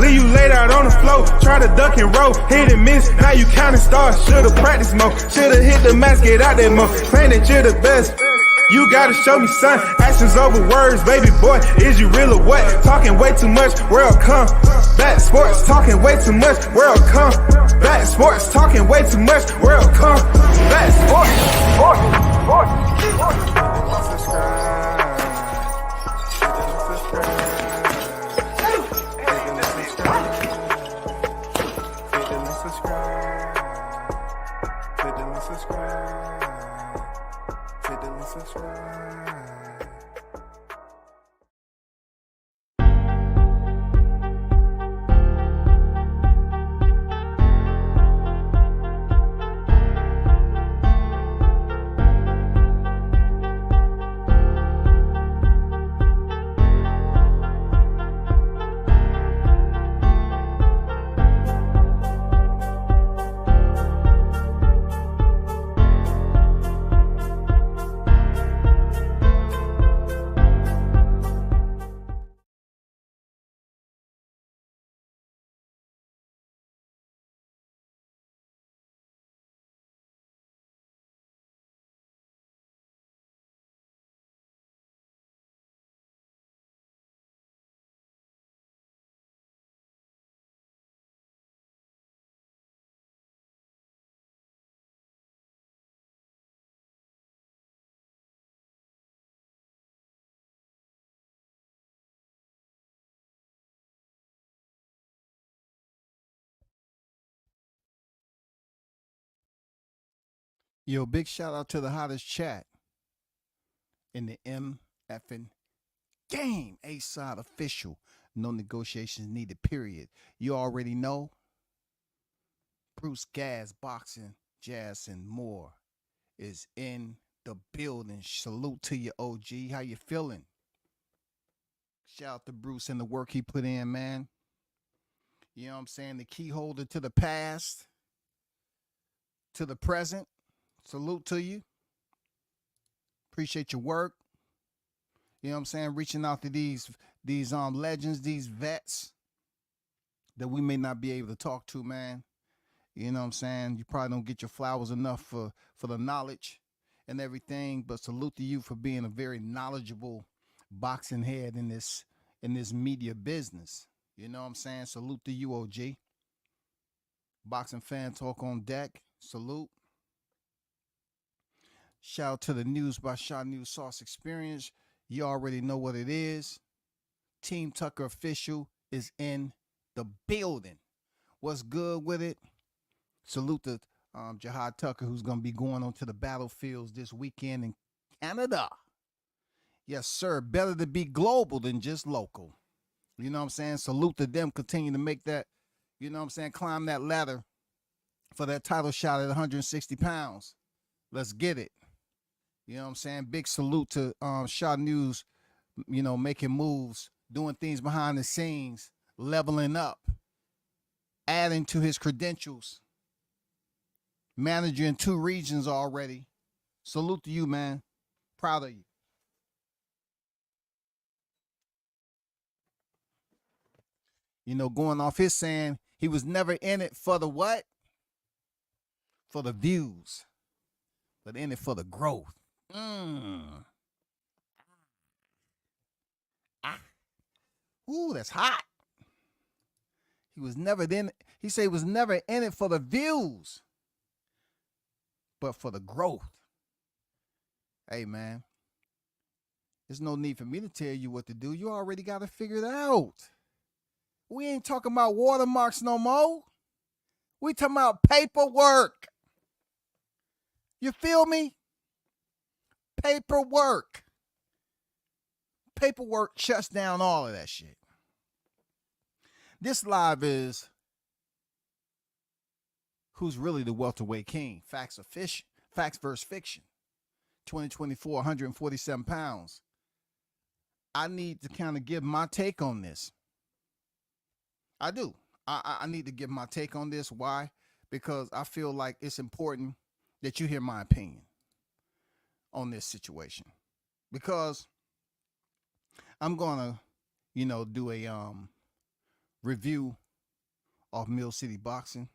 leave you laid out on the floor. Try to duck and roll, hit and miss, now you counting stars. Should've practiced more, should've hit the mask, get out there more. Claim that you're the best. You gotta show me, son. Actions over words, baby boy. Is you real or what? Talking way too much, world come. Back sports, talking way too much, world come. Back sports, talking way too much, world come. Back sports, Yo, big shout out to the hottest chat in the MFN game. A-side official. No negotiations needed, period. You already know. Bruce Gas, Boxing, Jazz, and more is in the building. Salute to you, OG. How you feeling? Shout out to Bruce and the work he put in, man. You know what I'm saying? The key holder to the past, to the present. Salute to you. Appreciate your work. You know what I'm saying? Reaching out to these legends, these vets that we may not be able to talk to, man. You know what I'm saying? You probably don't get your flowers enough for the knowledge and everything, but salute to you for being a very knowledgeable boxing head in this media business. You know what I'm saying? Salute to you, OG. Boxing Fan Talk on deck. Salute. Shout out to the News by Shaw News Sauce Experience. You already know what it is. Team Tucker Official is in the building. What's good with it? Salute to Jihad Tucker, who's going to be going onto the battlefields this weekend in Canada. Yes, sir. Better to be global than just local. You know what I'm saying? Salute to them. Continue to make that, you know what I'm saying, climb that ladder for that title shot at 160 pounds. Let's get it. You know what I'm saying? Big salute to Shaw News, you know, making moves, doing things behind the scenes, leveling up, adding to his credentials. Manager in 2 regions already. Salute to you, man. Proud of you. You know, going off his saying, he was never in it for the what? For the views, but in it for the growth. Ooh, that's hot. He was never in. He said he was never in it for the views, but for the growth. Hey, man, there's no need for me to tell you what to do. You already got to figure it out. We ain't talking about watermarks no more. We talking about paperwork. You feel me? Paperwork. Paperwork shuts down all of that shit. This live is who's really the welterweight king. Facts versus fiction. 2024, 147 pounds. I need to kind of give my take on this. I do. I need to give my take on this. Why? Because I feel like it's important that you hear my opinion on this situation. Because I'm gonna, do a review of Mill City Boxing.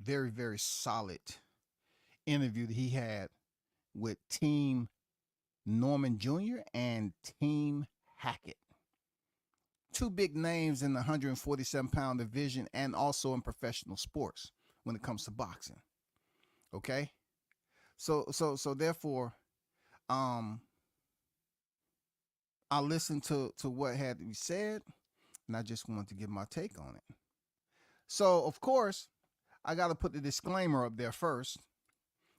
Very, very solid interview that he had with Team Norman Jr. and Team Hackett. Two big names in the 147-pound division and also in professional sports when it comes to boxing. Okay? So therefore, I listened to what had to be said, and I just wanted to give my take on it. So, of course, I got to put the disclaimer up there first.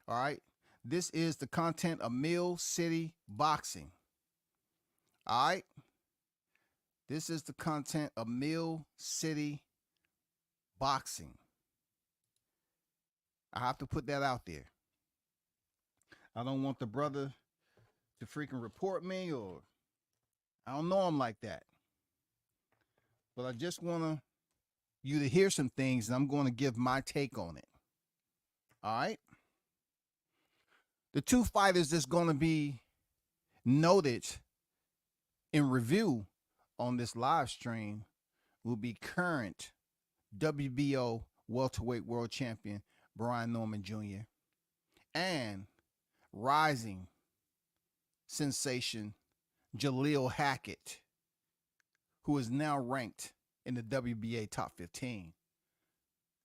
All right? This is the content of Mill City Boxing. All right? This is the content of Mill City Boxing. I have to put that out there. I don't want the brother to freaking report me, or I don't know him like that. But I just want you to hear some things, and I'm going to give my take on it. All right? The two fighters that's going to be noted in review on this live stream will be current WBO welterweight world champion Brian Norman Jr. and rising sensation Jalil Hacket, who is now ranked in the WBA top 15,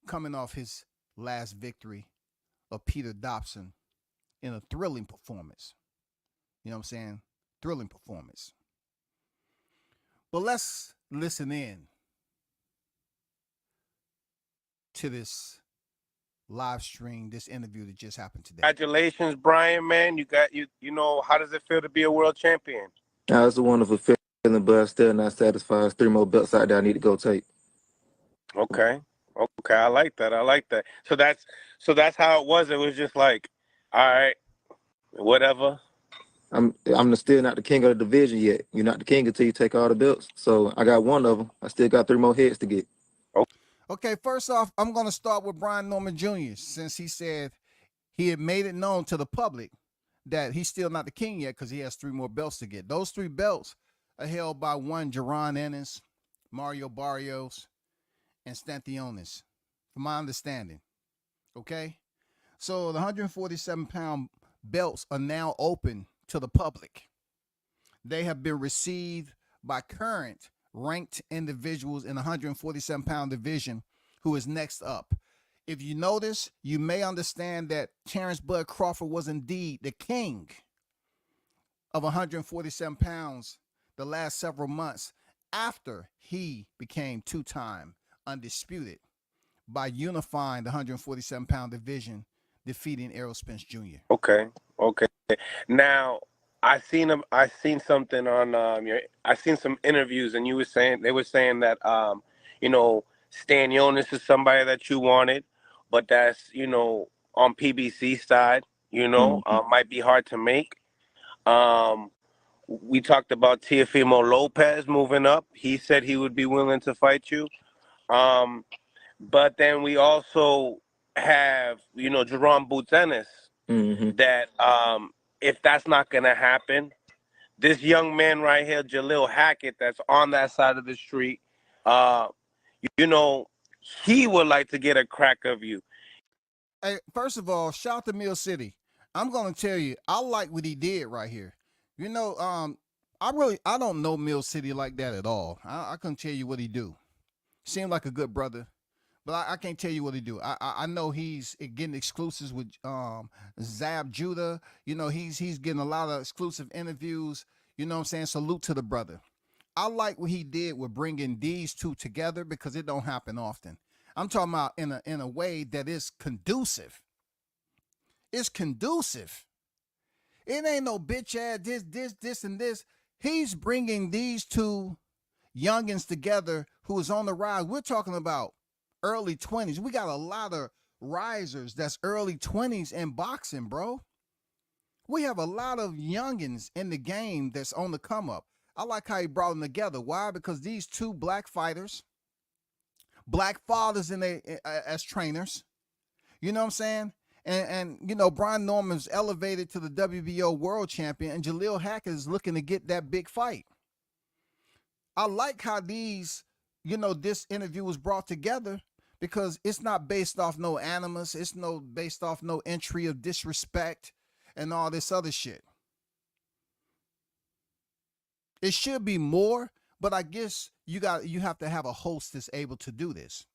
coming off his last victory of Peter Dobson in a thrilling performance. You know what I'm saying? Thrilling performance. But let's listen in to this live stream, this interview that just happened today. Congratulations, Brian, man. You know, how does it feel to be a world champion? It's a wonderful feeling, but I'm still not satisfied. There's 3 more belts out there I need to go take. Okay. I like that. So that's how it was. It was just like, all right, whatever. I'm still not the king of the division yet. You're not the king until you take all the belts. So I got one of them. I still got 3 more heads to get. Okay, first off, I'm going to start with Brian Norman Jr., since he said he had made it known to the public that he's still not the king yet because he has 3 more belts to get. Those 3 belts are held by one Jaron Ennis, Mario Barrios, and Stanthionis, from my understanding. Okay? So the 147-pound belts are now open to the public. They have been received by current ranked individuals in the 147-pound division who is next up. If you notice, you may understand that Terrence Bud Crawford was indeed the king of 147 pounds the last several months after he became 2-time undisputed by unifying the 147-pound division, defeating Errol Spence Jr. Okay. Now, I seen something on I seen some interviews, and they were saying that you know, Stanionis is somebody that you wanted, but that's, you know, on PBC side, you know, might be hard to make. We talked about Teofimo Lopez moving up. He said he would be willing to fight you. But then we also have, you know, Jerome Boots Ennis, that if that's not going to happen, this young man right here, Jalil Hackett, that's on that side of the street, you know, he would like to get a crack of you. Hey, first of all, shout out to Mill City. I'm going to tell you, I like what he did right here. You know, I don't know Mill City like that at all. I couldn't tell you what he do. Seemed like a good brother, but I can't tell you what he do. I know he's getting exclusives with Zab Judah. You know, he's getting a lot of exclusive interviews. You know what I'm saying? Salute to the brother. I like what he did with bringing these two together because it don't happen often. I'm talking about in a way that is conducive. It's conducive. It ain't no bitch ass this, and this. He's bringing these two youngins together who is on the rise. We're talking about early 20s. We got a lot of risers that's early 20s in boxing, bro. We have a lot of youngins in the game that's on the come up. I like how he brought them together. Why? Because these two black fighters, black fathers as trainers, you know what I'm saying? And you know, Brian Norman's elevated to the WBO world champion, and Jalil Hackett is looking to get that big fight. I like how these, this interview was brought together because it's not based off no animus. It's no based off no entry of disrespect and all this other shit. It should be more, but I guess you have to have a host that's able to do this.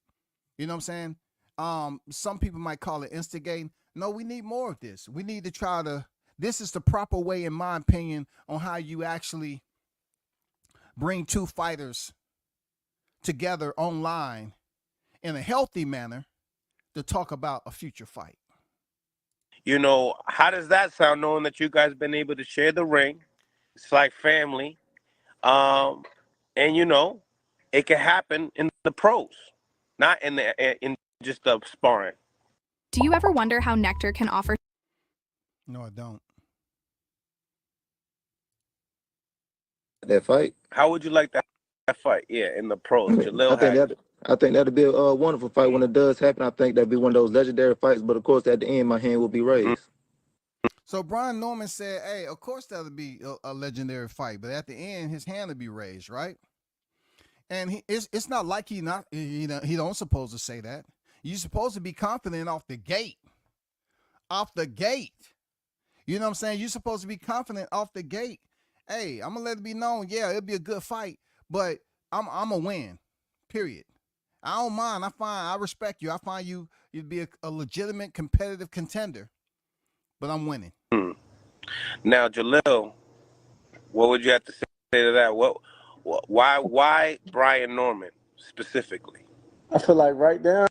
You know what I'm saying? Some people might call it instigating. No, we need more of this. We need to try to. This is the proper way, in my opinion, on how you actually bring two fighters together online in a healthy manner to talk about a future fight. How does that sound, knowing that you guys been able to share the ring? It's like family. And it can happen in the pros, not in just the sparring. Do you ever wonder how Nectar can offer? No, I don't. That fight. How would you like that fight? Yeah, in the pros. Jalil Hacket. I think that'd be a wonderful fight when it does happen. I think that'd be one of those legendary fights. But of course, at the end, my hand will be raised. So Brian Norman said, "Hey, of course that'll be a legendary fight, but at the end, his hand will be raised, right?" And it's not like he don't supposed to say that. You're supposed to be confident off the gate. Off the gate. You know what I'm saying? You're supposed to be confident off the gate. Hey, I'm gonna let it be known. Yeah, it'll be a good fight, but I'm gonna win. Period. I don't mind. I respect you. I find you'd be a legitimate competitive contender, but I'm winning. Now, Jalil, what would you have to say to that? Why Brian Norman specifically? I feel like right now,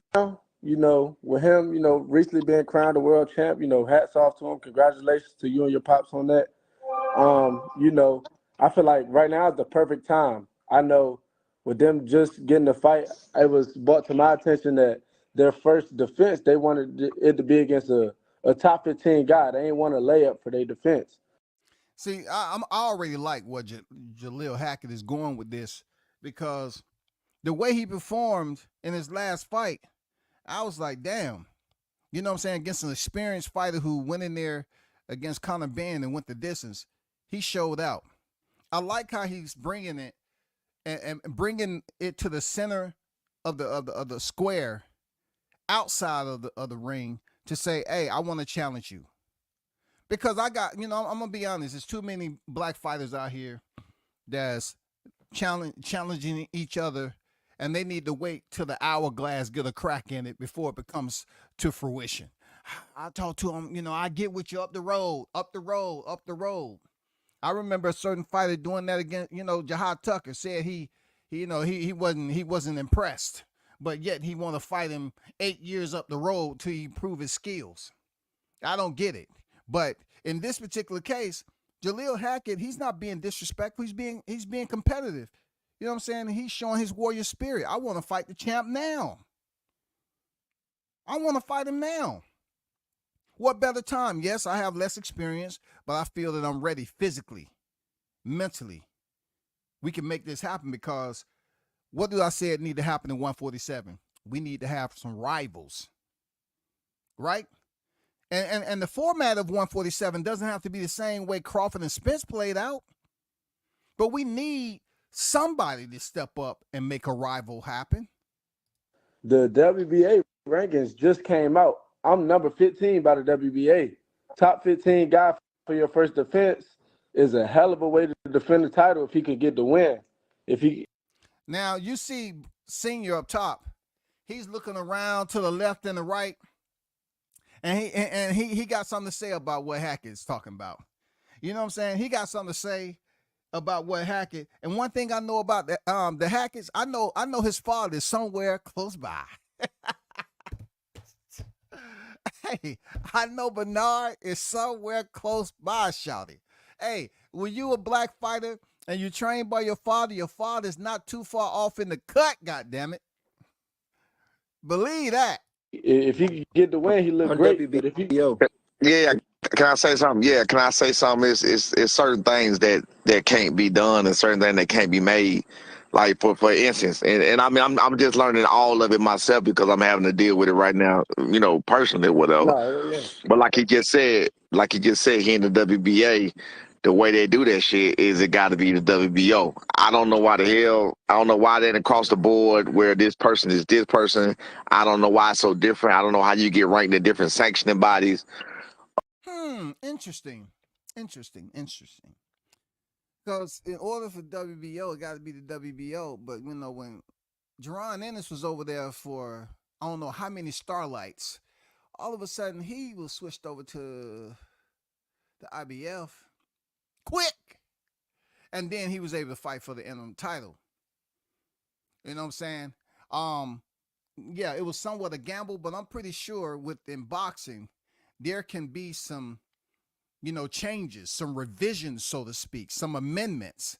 with him, recently being crowned a world champ, hats off to him. Congratulations to you and your pops on that. I feel like right now is the perfect time. I know with them just getting the fight, it was brought to my attention that their first defense, they wanted it to be against a top 15 guy. They ain't want a layup for their defense. See, I already like what Jalil Hackett is going with this, because the way he performed in his last fight, I was like, damn. You know what I'm saying? Against an experienced fighter who went in there against Conor Ben and went the distance, he showed out. I like how he's bringing it and bringing it to the center of the square, outside of the ring, to say, hey, I want to challenge you. Because I got, I'm going to be honest, there's too many black fighters out here that's challenging each other, and they need to wait till the hourglass get a crack in it before it becomes to fruition. I talk to him, I get with you up the road. I remember a certain fighter doing that against, Jahad Tucker said he wasn't impressed, but yet he want to fight him 8 years up the road till he prove his skills. I don't get it. But in this particular case, Jalil Hackett, he's not being disrespectful. He's being competitive. You know what I'm saying? He's showing his warrior spirit. I want to fight the champ now. I want to fight him now. What better time? Yes, I have less experience, but I feel that I'm ready physically, mentally. We can make this happen, because what do I say it need to happen in 147? We need to have some rivals, right? And the format of 147 doesn't have to be the same way Crawford and Spence played out, but we need somebody to step up and make a rival happen. The WBA rankings just came out. I'm number 15 by the WBA. Top 15 guy for your first defense is a hell of a way to defend the title if he could get the win. Now, you see Senior up top. He's looking around to the left and the right, and he got something to say about what Hackett's talking about. You know what I'm saying? He got something to say about what Hackett. And one thing I know about the Hacketts, I know his father is somewhere close by. Hey, I know Bernard is somewhere close by, shouty. Hey, when you a black fighter and you trained by your father's not too far off in the cut, goddammit. Believe that. If he could get the win, he look great. But if Yeah, can I say something? Yeah, can I say something? It's certain things that can't be done and certain things that can't be made. Like for instance, and I mean I'm just learning all of it myself because I'm having to deal with it right now, personally, whatever. No, yeah. But like he just said, he in the WBA, the way they do that shit is it got to be the WBO. I don't know why the hell. I don't know why they didn't cross the board where this person is this person. I don't know why it's so different. I don't know how you get ranked in different sanctioning bodies. Interesting. Because in order for WBO, it got to be the WBO. But you know, when Jerron Ennis was over there for I don't know how many starlights, all of a sudden he was switched over to the IBF quick, and then he was able to fight for the interim title. You know what I'm saying? Yeah, it was somewhat a gamble, but I'm pretty sure within boxing, there can be some, changes, some revisions, so to speak, some amendments.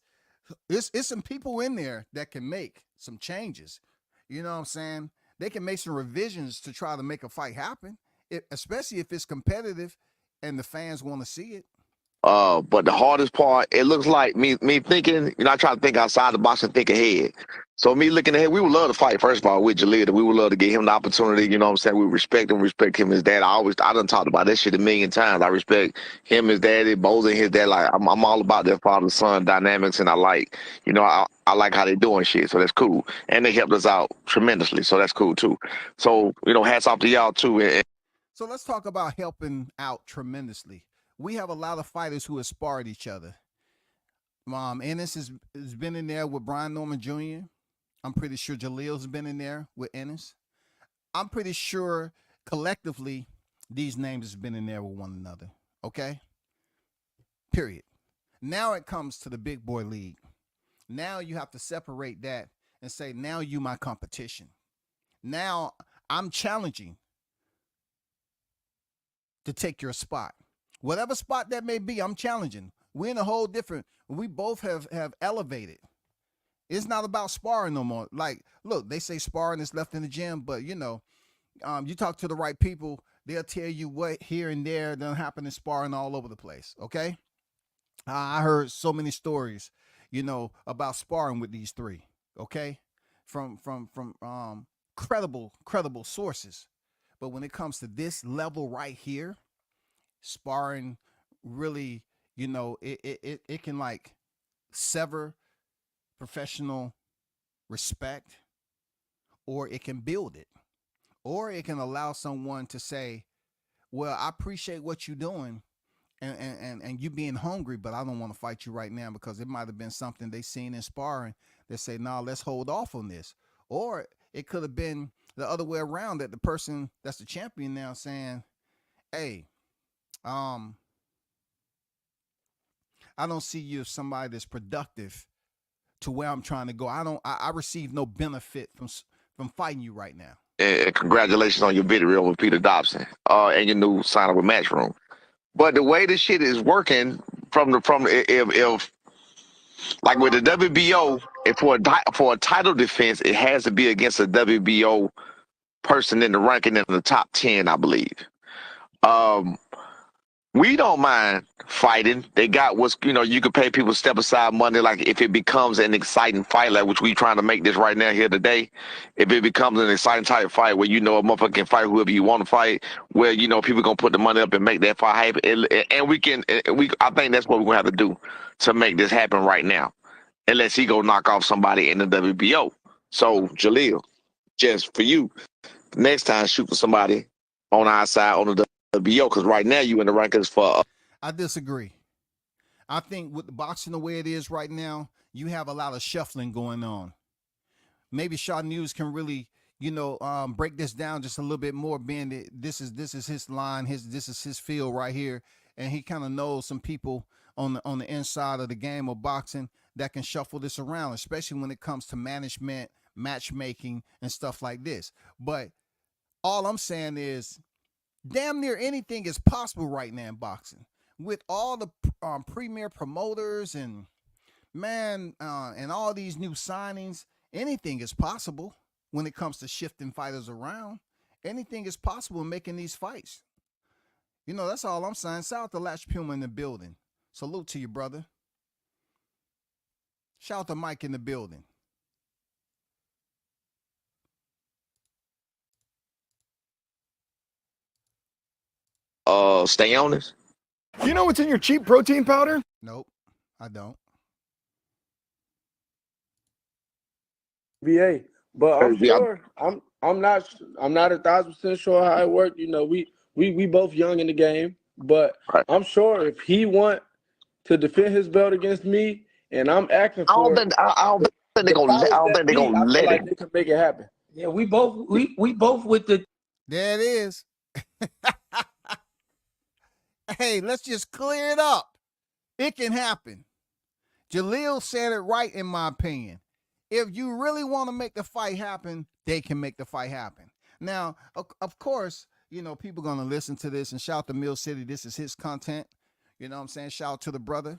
It's some people in there that can make some changes. You know what I'm saying? They can make some revisions to try to make a fight happen, especially if it's competitive and the fans want to see it. But the hardest part, it looks like me thinking, I try to think outside the box and think ahead. So me looking ahead, we would love to fight, first of all, with Jalil. We would love to give him the opportunity, you know what I'm saying? We respect him, his dad. I done talked about that shit a million times. I respect him, his daddy, Boza and his dad. Like, I'm all about their father-son dynamics, and I like, I like how they doing shit, so that's cool. And they helped us out tremendously, so that's cool, too. So, hats off to y'all, too. So let's talk about helping out tremendously. We have a lot of fighters who have sparred each other. Ennis has been in there with Brian Norman Jr. I'm pretty sure Jalil's been in there with Ennis. I'm pretty sure collectively these names has been in there with one another. Okay? Period. Now it comes to the big boy league. Now you have to separate that and say, now you my competition. Now I'm challenging to take your spot. Whatever spot that may be, I'm challenging. We're in a whole different, we both have elevated. It's not about sparring no more. Like, look, they say sparring is left in the gym, but you talk to the right people, they'll tell you what here and there done happen in sparring all over the place, okay? I heard so many stories, about sparring with these three, okay? From credible sources. But when it comes to this level right here, sparring really, it can like sever professional respect, or it can build it, or it can allow someone to say, well, I appreciate what you're doing and you being hungry, but I don't want to fight you right now because it might have been something they seen in sparring that say, nah, let's hold off on this. Or it could have been the other way around, that the person that's the champion now saying, hey, I don't see you as somebody that's productive to where I'm trying to go. I receive no benefit from fighting you right now. And congratulations on your victory over Peter Dobson, and your new sign up with Matchroom. But the way this shit is working if like with the WBO, if for a title defense, it has to be against a WBO person in the ranking in the top 10, I believe. We don't mind fighting. They got you can pay people step aside money. Like if it becomes an exciting fight, like which we trying to make this right now here today, if it becomes an exciting type fight where a motherfucker can fight whoever you want to fight, where people gonna put the money up and make that fight happen, and I think that's what we're gonna have to do to make this happen right now, unless he go knock off somebody in the WBO. So Jalil, just for you, next time shoot for somebody on our side on the WBO, because right now you in the rankings for. I disagree. I think with the boxing the way it is right now, you have a lot of shuffling going on. Maybe Shaw News can really, break this down just a little bit more, being that this is his line, this is his field right here, and he kind of knows some people on the inside of the game of boxing that can shuffle this around, especially when it comes to management, matchmaking, and stuff like this. But all I'm saying is, damn near anything is possible right now in boxing with all the premier promoters and and all these new signings. Anything is possible when it comes to shifting fighters around. Anything is possible in making these fights. That's all I'm saying. Shout out to Latch Puma in the building. Salute to you, brother. Shout out to Mike in the building. Stay on this. Do you know what's in your cheap protein powder? Nope, I don't. VA, but I'm Yeah, sure I'm not 1,000% sure how it worked. You know, we both young in the game, but right. I'm sure if he want to defend his belt against me and I'm acting I don't for it, think I don't think they're the gonna. I powers don't that think they're be, gonna I feel let like him. they can make it happen. Yeah, we both with the There it is. Hey, let's just clear it up. It can happen. Jalil said it right, in my opinion. If you really want to make the fight happen, they can make the fight happen. Now, of course, you know, people going to listen to this and shout to Mill City. This is his content. You know what I'm saying? Shout out to the brother.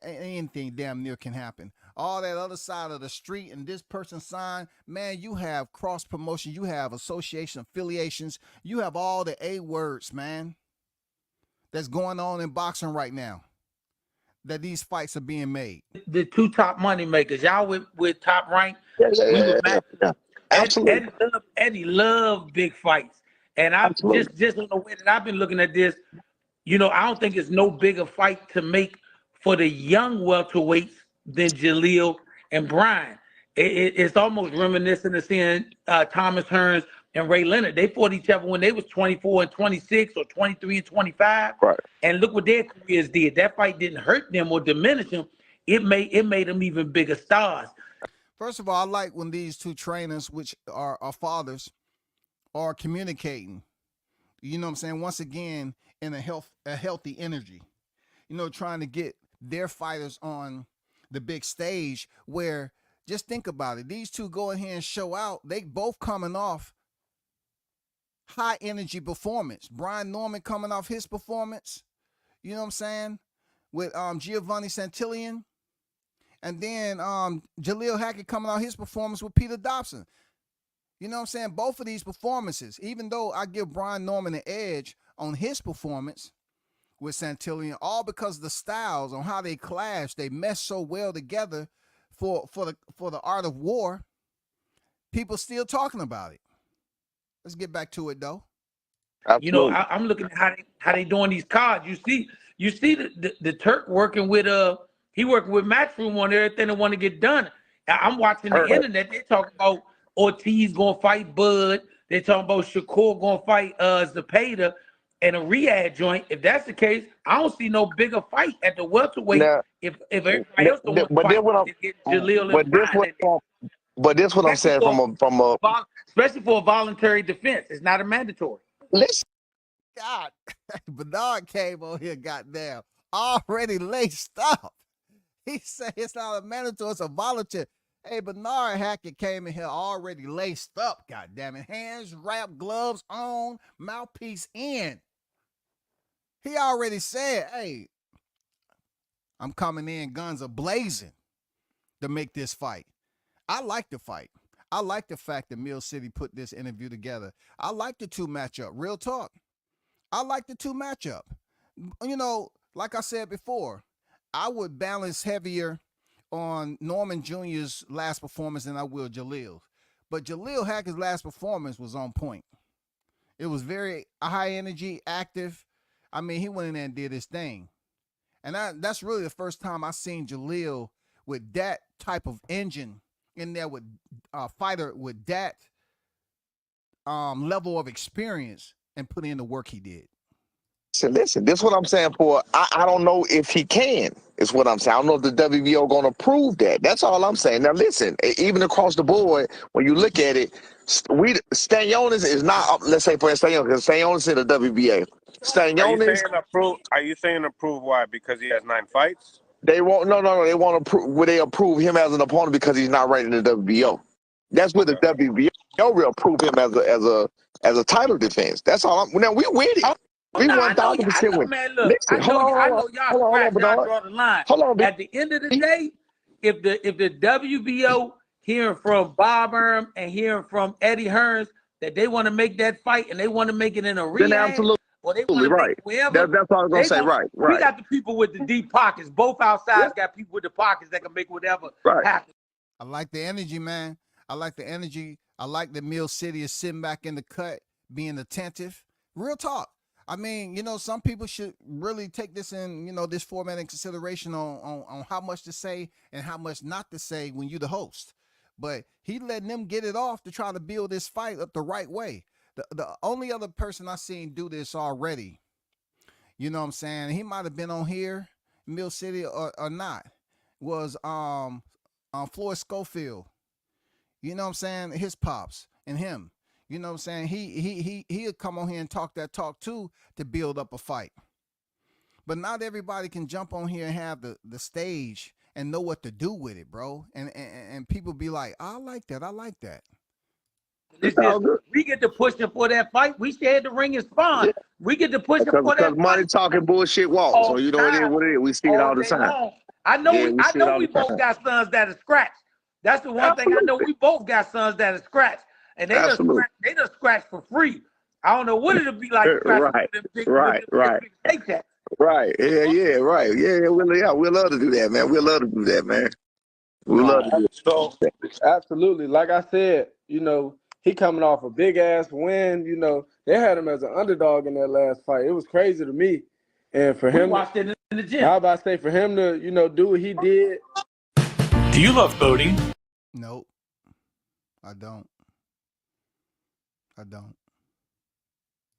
Anything damn near can happen. All that other side of the street and this person signed, man, you have cross promotion, you have association affiliations, you have all the A words, man, that's going on in boxing right now, that these fights are being made. two top money makers. Y'all with Top Rank. Yeah, We would match. Absolutely, Eddie love big fights, and I absolutely. just on the way that I've been looking at this, you know, I don't think it's no bigger fight to make for the young welterweights than Jalil and Brian. It's almost reminiscent of seeing Thomas Hearns and Ray Leonard. They fought each other when they was 24 and 26 or 23 and 25. Right. And look what their careers did. That fight didn't hurt them or diminish them. It made them even bigger stars. First of all, I like when these two trainers, which are fathers, are communicating. You know what I'm saying? Once again, in a healthy energy. You know, trying to get their fighters on the big stage where, just think about it, these two go in here and show out. They both coming off high energy performance. Brian Norman coming off his performance, you know what I'm saying, with Giovanni Santillan. And then Jalil Hackett coming out his performance with Peter Dobson. You know what I'm saying? Both of these performances, even though I give Brian Norman an edge on his performance with Santillan, all because of the styles on how they clash, they mesh so well together for the art of war. People still talking about it. Let's get back to it though. Absolutely. You know, I'm looking at how they doing these cards. You see the Turk working with he working with Matchroom on everything they want to get done. I'm watching the internet. They talking about Ortiz gonna fight Bud. They talking about Shakur gonna fight Zepeda and a Riyadh joint. If that's the case, I don't see no bigger fight at the welterweight. Now, If everybody else don't want to but fight, then what they get Jalil but and this Brian. but this what I'm saying from a Especially for a voluntary defense. It's not a mandatory. listen. God, Bernard came on here, goddamn, already laced up. He said it's not a mandatory, it's a volunteer. Hey, Bernard Hackett came in here already laced up, goddamn it. Hands wrapped, gloves on, mouthpiece in. He already said, hey, I'm coming in guns a-blazing to make this fight. I like the fight. I like the fact that Mill City put this interview together. I like the two matchup, real talk. I like the two matchup. You know, like I said before, I would balance heavier on Norman Jr.'s last performance than I will Jalil's. But Jalil Hackett's last performance was on point. It was very high energy, active. I mean, he went in there and did his thing. And that's really the first time I seen Jalil with that type of engine in there, with a fighter with that level of experience and put in the work he did. Listen, this is what I'm saying for I don't know if he can, is what I'm saying. I don't know if the WBO gonna prove that. That's all I'm saying. Now listen, even across the board, when you look at it, Stanionis is not, let's say for Stanionis, because Stanionis in the WBA. Stanionis, Are you saying approve why? Because he has 9 fights? they won't no, they want to prove, would they approve him as an opponent because he's not ranked in the WBO. That's what the WBO will approve him as a title defense. That's all now we with it. We 1,000% win. Man, look, Listen, I know y'all scratch, y'all draw the line. Hold on, At the end of the day, if the WBO hearing from Bob Erm and hearing from Eddie Hearns that they want to make that fight and they want to make it in a then rehab, absolutely or they want to right. make it wherever, That's all I was gonna say. Right. we got the people with the deep pockets. Both outsides got people with the pockets that can make whatever happen. I like the energy, man. I like the energy. I like that Mill City is sitting back in the cut, being attentive. Real talk. I mean, some people should really take this in, this format in consideration on how much to say and how much not to say when you're the host. But he letting them get it off to try to build this fight up the right way. The only other person I seen do this already, you know what I'm saying? He might have been on here, Mill City or not, was Floyd Schofield. You know what I'm saying? His pops and him. You know what I'm saying? He'll come on here and talk that talk too to build up a fight. But not everybody can jump on here and have the stage and know what to do with it, bro. And people be like, I like that. I like that. It's just, we get to push him for that fight. We said the ring is fine. Yeah. We get to push him for that Because money fight. talking bullshit walks. So you know it is what it is. We see it all the day time. long. I know Yeah, I see it know all we the both time. got sons that are scratched. That's the one thing I know. We both got sons that are scratched. And they Absolutely. just scratch for free. I don't know what it'll be like scratching Right, with them big paychecks. right. Yeah, right. Yeah, we love to do that, man. We love to do that, man. We love to do So that. Absolutely. Like I said, he coming off a big ass win. They had him as an underdog in that last fight. It was crazy to me. And for we him, watched it in the gym. I was about to say, for him to, do what he did. Do you love boating? Nope. I don't.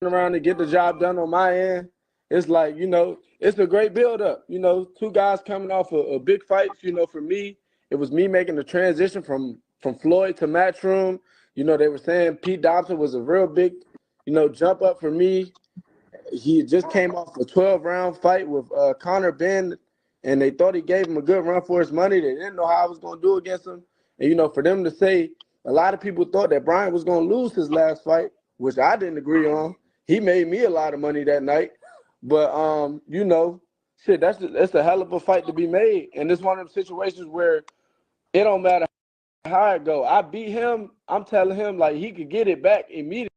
Around to get the job done on my end. It's like, it's a great build up. Two guys coming off a big fight. For me, it was me making the transition from Floyd to Matchroom. They were saying Pete Dobson was a real big, jump up for me. He just came off a 12-round fight with Conor Ben, and they thought he gave him a good run for his money. They didn't know how I was going to do against him. And, for them to say, a lot of people thought that Brian was going to lose his last fight, which I didn't agree on. He made me a lot of money that night. But, shit, that's a hell of a fight to be made. And it's one of them situations where it don't matter how it go. I beat him. I'm telling him, like, he could get it back immediately.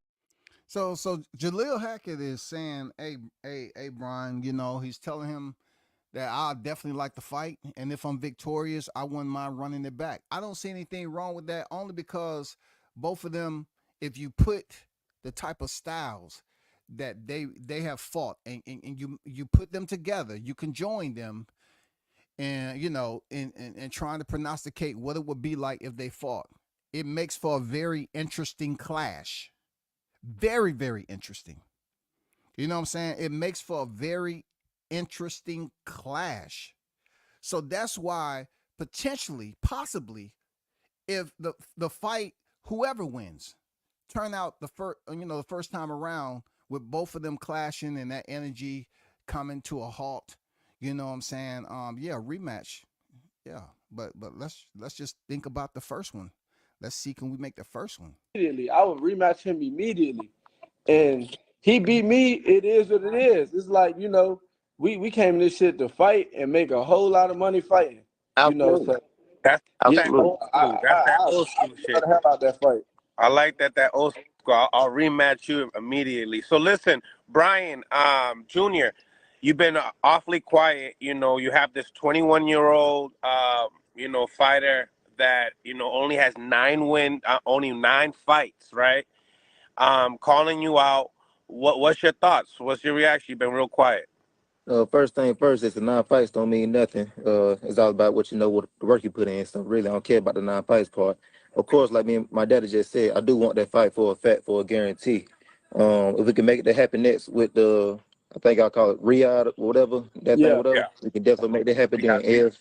So Jalil Hackett is saying, hey, Brian, he's telling him that I definitely like the fight, and if I'm victorious, I wouldn't mind running it back. I don't see anything wrong with that, only because both of them, if you put the type of styles that they have fought and you put them together, you can join them and and trying to prognosticate what it would be like if they fought. It makes for a very interesting clash. Very, very interesting. You know what I'm saying? It makes for a very interesting clash. So that's why potentially, possibly, if the fight, whoever wins, turn out the first time around with both of them clashing and that energy coming to a halt, you know what I'm saying? Yeah, rematch. Yeah. But let's just think about the first one. Let's see, can we make the first one? Immediately. I would rematch him immediately. And he beat me. It is what it is. It's like, we came this shit to fight and make a whole lot of money fighting. Absolutely. So That's yeah, that old school. That's that old school shit. the hell out that fight. I like that old school. I'll rematch you immediately. So listen, Brian, Junior, you've been awfully quiet. You have this 21-year-old, fighter that only has 9 wins, only 9 fights, right? Calling you out. What's your thoughts? What's your reaction? You've been real quiet. First thing first, it's the 9 fights don't mean nothing. It's all about what the work you put in. So really, I don't care about the 9 fights part. Of course, like me and my daddy just said, I do want that fight for a guarantee. If we can make that happen next with I think I'll call it Riyadh or whatever, we can definitely make that happen. Then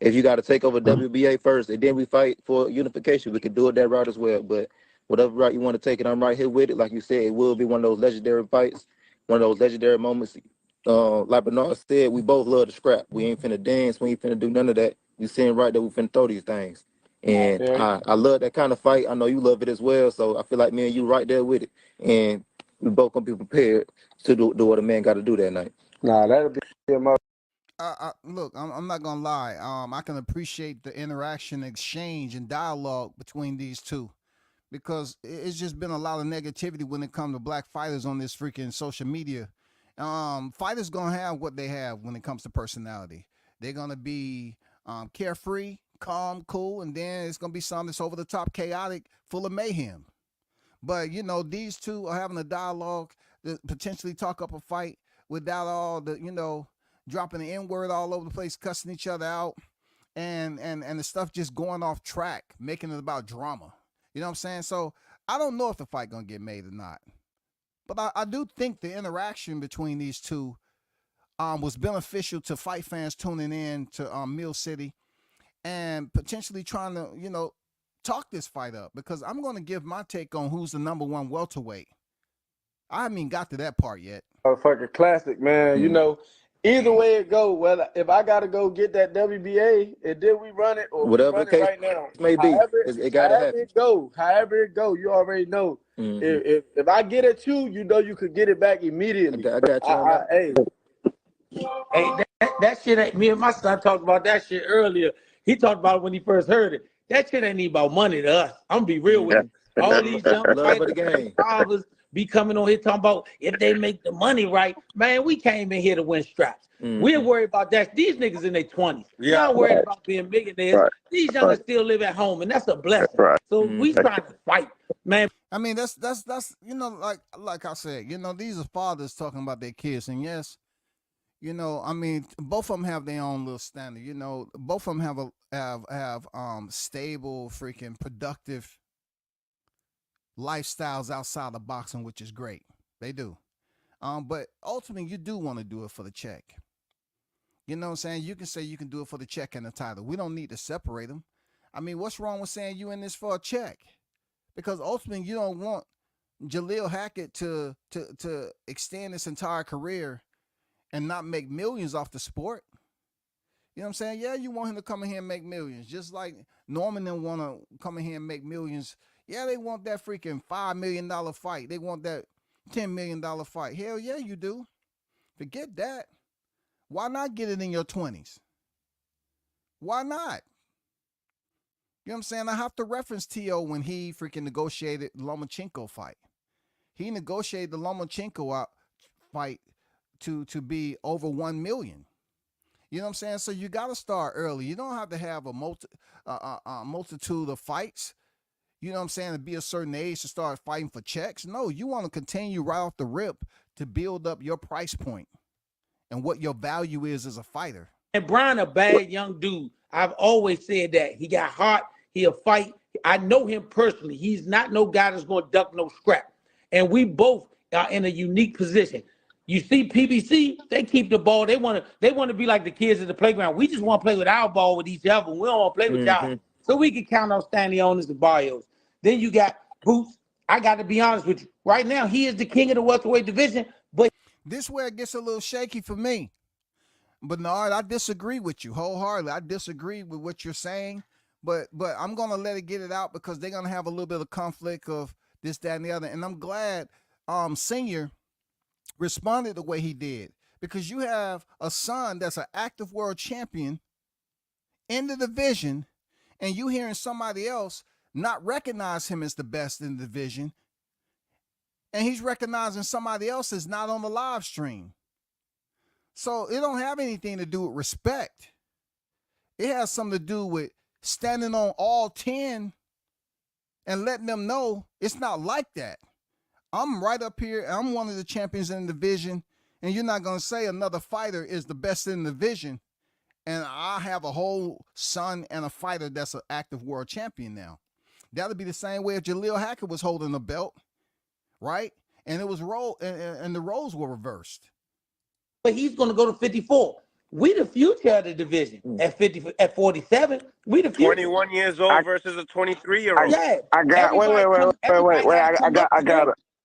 if you got to take over WBA first and then we fight for unification, we can do it that route as well. But whatever route you want to take it, I'm right here with it. Like you said, it will be one of those legendary fights, one of those legendary moments. Like Bernard said, we both love to scrap. We ain't finna dance. We ain't finna do none of that. You seeing right that we finna throw these things. And I love that kind of fight. I know you love it as well. So I feel like me and you right there with it. And we both gonna be prepared to do what a man got to do that night. Nah, that'll be a Look, I'm not gonna lie. I can appreciate the interaction, exchange, and dialogue between these two, because it's just been a lot of negativity when it comes to black fighters on this freaking social media. Fighters gonna have what they have when it comes to personality. They're gonna be carefree, calm, cool, and then it's gonna be something that's over the top, chaotic, full of mayhem. But these two are having a dialogue to potentially talk up a fight without all the, dropping the N-word all over the place, cussing each other out, and the stuff just going off track, making it about drama. You know what I'm saying? So I don't know if the fight gonna get made or not, but I do think the interaction between these two was beneficial to fight fans tuning in to Mill City and potentially trying to, talk this fight up, because I'm going to give my take on who's the number one welterweight. I haven't even got to that part yet. Fucking classic, man. Either way it go, whether if I gotta go get that WBA and then we run it, or Whatever we run the case it right now, may be, it gotta happen. However it go, you already know. If I get at you, you could get it back immediately. I got you. Hey, that shit ain't, me and my son talked about that shit earlier. He talked about it when he first heard it. That shit ain't even about money to us. I'm gonna be real with you. All these young fighters, fathers be coming on here talking about if they make the money right. Man, we came in here to win straps. We're worried about that. These niggas in their 20s. Y'all worried about being millionaires. These youngers still live at home, and that's a blessing. So we trying to fight, man. I mean, that's like I said, these are fathers talking about their kids, and yes, I mean, both of them have their own little standard. Both of them have stable, freaking productive lifestyles outside of boxing, which is great. They do. But ultimately, you do want to do it for the check. You know what I'm saying? You can say you can do it for the check and the title. We don't need to separate them. I mean, what's wrong with saying you in this for a check? Because ultimately, you don't want Jalil Hacket to extend his entire career and not make millions off the sport. You know what I'm saying? Yeah, you want him to come in here and make millions. Just like Norman didn't want to come in here and make millions. Yeah, they want that freaking $5 million fight. They want that $10 million fight. Hell yeah, you do. Forget that. Why not get it in your 20s? Why not? You know what I'm saying? I have to reference T.O. when he freaking negotiated the Lomachenko fight. He negotiated the Lomachenko fight to be over 1 million. You know what I'm saying? So you got to start early. You don't have to have a multitude of fights. You know what I'm saying? To be a certain age to start fighting for checks. No, you want to continue right off the rip to build up your price point and what your value is as a fighter. And Brian, a bad young dude. I've always said that. He got heart. He'll fight. I know him personally. He's not no guy that's going to duck no scrap. And we both are in a unique position. You see PBC, they keep the ball. They want to be like the kids at the playground. We just want to play with our ball with each other. We don't want to play with y'all. So we can count on Stanley Owners and Barrios. Then you got Boots. I got to be honest with you. Right now, he is the king of the welterweight division. But this is where it gets a little shaky for me. Bernard, I disagree with you wholeheartedly. I disagree with what you're saying. But I'm going to let it get it out because they're going to have a little bit of conflict of this, that, and the other. And I'm glad Senior responded the way he did, because you have a son that's an active world champion in the division, and you hearing somebody else not recognize him as the best in the division, and he's recognizing somebody else is not on the live stream. So it don't have anything to do with respect. It has something to do with standing on all 10 and letting them know it's not like that. I'm right up here. I'm one of the champions in the division, and you're not going to say another fighter is the best in the division, and I have a whole son and a fighter that's an active world champion now. That would be the same way if Jalil Hacket was holding the belt, right? And it was and the roles were reversed. But he's going to go to 54. We the future of the division at 47. We the future. 21 years old versus a 23-year-old. Yeah. I got wait.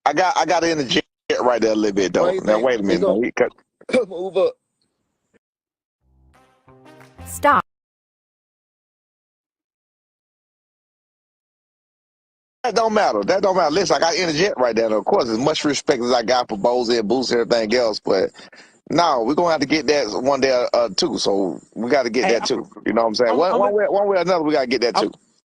I got to interject right there a little bit though. Now wait a minute. Move up. Stop. That don't matter. Listen, I got to interject right there. Of course, as much respect as I got for Bozy and Boots and everything else, but no, we're gonna have to get that one day too. So we got to get that too. You know what I'm saying? One way or another, we got to get that too.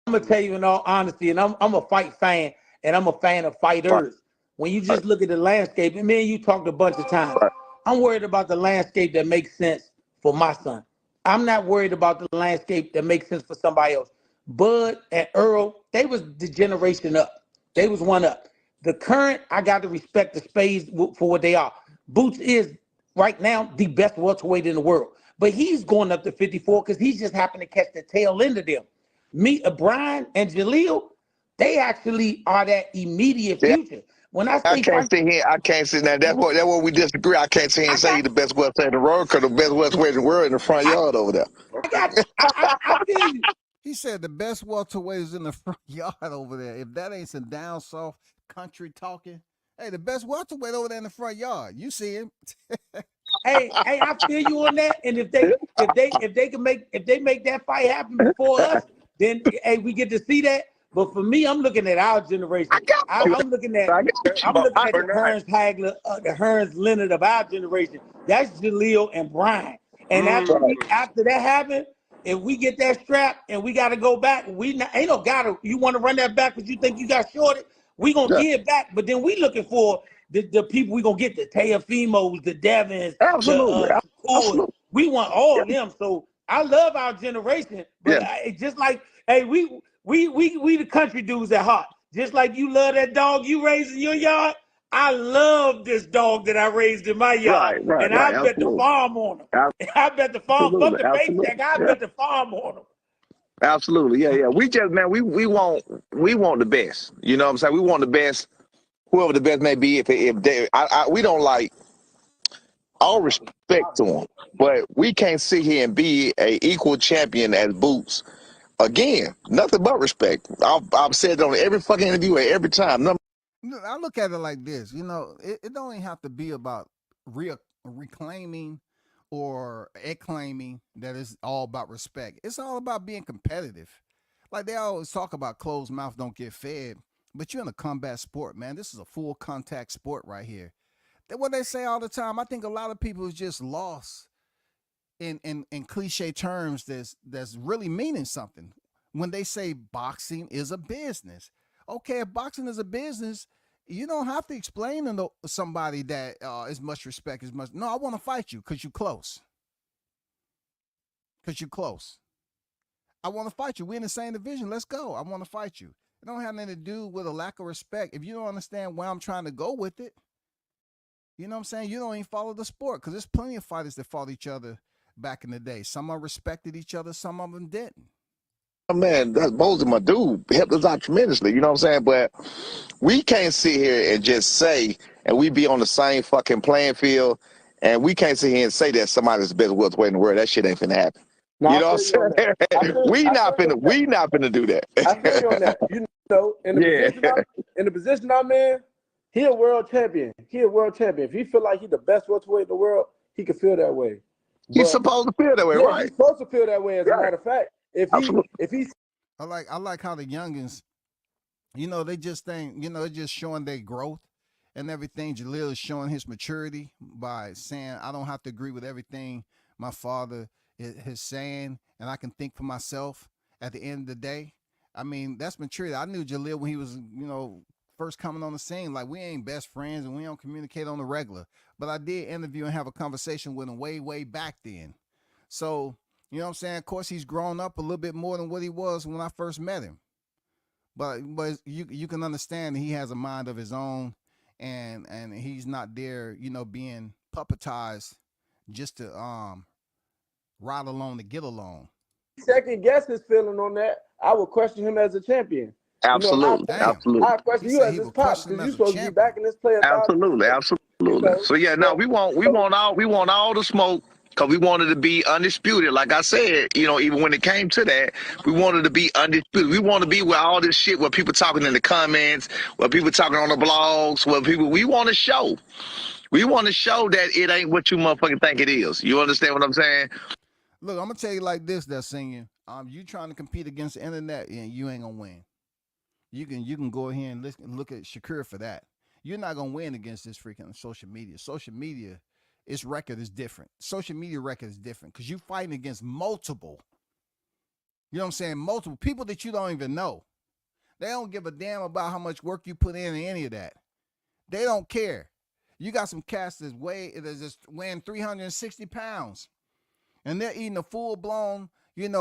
I'm gonna tell you in all honesty, and I'm a fight fan, and I'm a fan of fighters. Right. When you just look at the landscape, and me and you talked a bunch of times. Right. I'm worried about the landscape that makes sense for my son. I'm not worried about the landscape that makes sense for somebody else. Bud and Earl, they was the generation up. They was one up. the current, I got to respect the spades for what they are. Boots is right now the best welterweight in the world, but he's going up to 54 because he's just happened to catch the tail end of them. Me, Brian and Jalil, they actually are that immediate Yeah, future. When I I say can't fight, sit here. I can't sit now. That's what we disagree. I can't sit here I and say he's got the best welterweight in the world because the best welterweight in the world in the front I, yard over there. I got you. I feel you. He said the best welterweight is in the front yard over there. If that ain't some down soft country talking, hey, the best welterweight over there in the front yard. You see him. Hey, I feel you on that. And if they make that fight happen before us, then hey, we get to see that. But for me, I'm looking at our generation. I got you. I'm looking at I got you. the Hearns Hagler, the Hearns Leonard of our generation. That's Jaleel and Brian. And after that happened, if we get that strap and we got to go back, ain't no gotta. You want to run that back because you think you got shorted? We gonna Yeah, give back. But then we looking for the people we gonna get, the Teofimos, the Devins, the absolutely, Shakur. absolutely. We want all of them. So I love our generation, but Yeah, just like, hey, we the country dudes at heart. Just like you love that dog you raised in your yard, I love this dog that I raised in my yard, and I right. bet the Absolutely, farm on him. I bet the farm. Fuck absolutely, the absolutely. paycheck. I Yeah, bet the farm on him. absolutely. Yeah, yeah. We just man, we want the best. You know what I'm saying? We want the best, whoever the best may be. If they, we don't like all respect to them, but we can't sit here and be a equal champion as Boots. Again, nothing but respect. I've said it on every fucking interview every time. I look at it like this. It don't even have to be about reclaiming or acclaiming that it's all about respect. It's all about being competitive. Like they always talk about closed mouth don't get fed, but you're in a combat sport, man. This is a full contact sport right here. What they say all the time, I think a lot of people is just lost in cliche terms that's really meaning something. When they say boxing is a business. Okay, if boxing is a business, you don't have to explain to somebody that as much respect as much. No, I want to fight you because you're close. Because you're close. I want to fight you. We're in the same division. Let's go. I want to fight you. It don't have nothing to do with a lack of respect. If you don't understand where I'm trying to go with it, you know what I'm saying? You don't even follow the sport because there's plenty of fighters that fought each other back in the day. Some of them respected each other, some of them didn't. Oh, man, that's Bozy, my dude. Helped us out tremendously. You know what I'm saying? But we can't sit here and just say, and we be on the same fucking playing field, and we can't sit here and say that somebody's the best welterweight in the world. That shit ain't finna happen. No, You I know feel you on what that. I'm saying? We not finna do that. I feel you on that. You know, Yeah. in the position I'm in, he a world champion. He a world champion. If he feel like he's the best welterweight in the world, he can feel that way. He's But supposed to feel that way, yeah, right? he's supposed to feel that way. As a Right. matter of fact, Absolutely. if he I like how the youngins, they just think, they're just showing their growth and everything. Jalil is showing his maturity by saying, I don't have to agree with everything my father is saying, and I can think for myself at the end of the day. I mean, that's maturity. I knew Jalil when he was, first coming on the scene. Like, we ain't best friends and we don't communicate on the regular. But I did interview and have a conversation with him way, way back then. So, you know what I'm saying? Of course, he's grown up a little bit more than what he was when I first met him. But you can understand he has a mind of his own, and he's not there, being puppetized just to ride along to get along. second guess his feeling on that, I would question him as a champion. Absolutely. Damn. Absolutely. I question He you said as he his would pops question him because you as a supposed to be champion. backing this player. Absolutely. Absolutely. So yeah, no, we want all the smoke because we wanted to be undisputed. Like I said, even when it came to that, we wanted to be undisputed. We want to be where all this shit, where people talking in the comments, where people talking on the blogs, we want to show. We want to show that it ain't what you motherfucking think it is. You understand what I'm saying? Look, I'm gonna tell you like this, that senior. You trying to compete against the internet, and you ain't gonna win. You can go ahead and look at Shakur for that. You're not gonna win against this freaking social media. Social media, its record is different. Social media record is different because you fighting against multiple. You know what I'm saying? Multiple people that you don't even know. They don't give a damn about how much work you put in any of that. They don't care. You got some cats that's just weighing 360 pounds, and they're eating a full blown,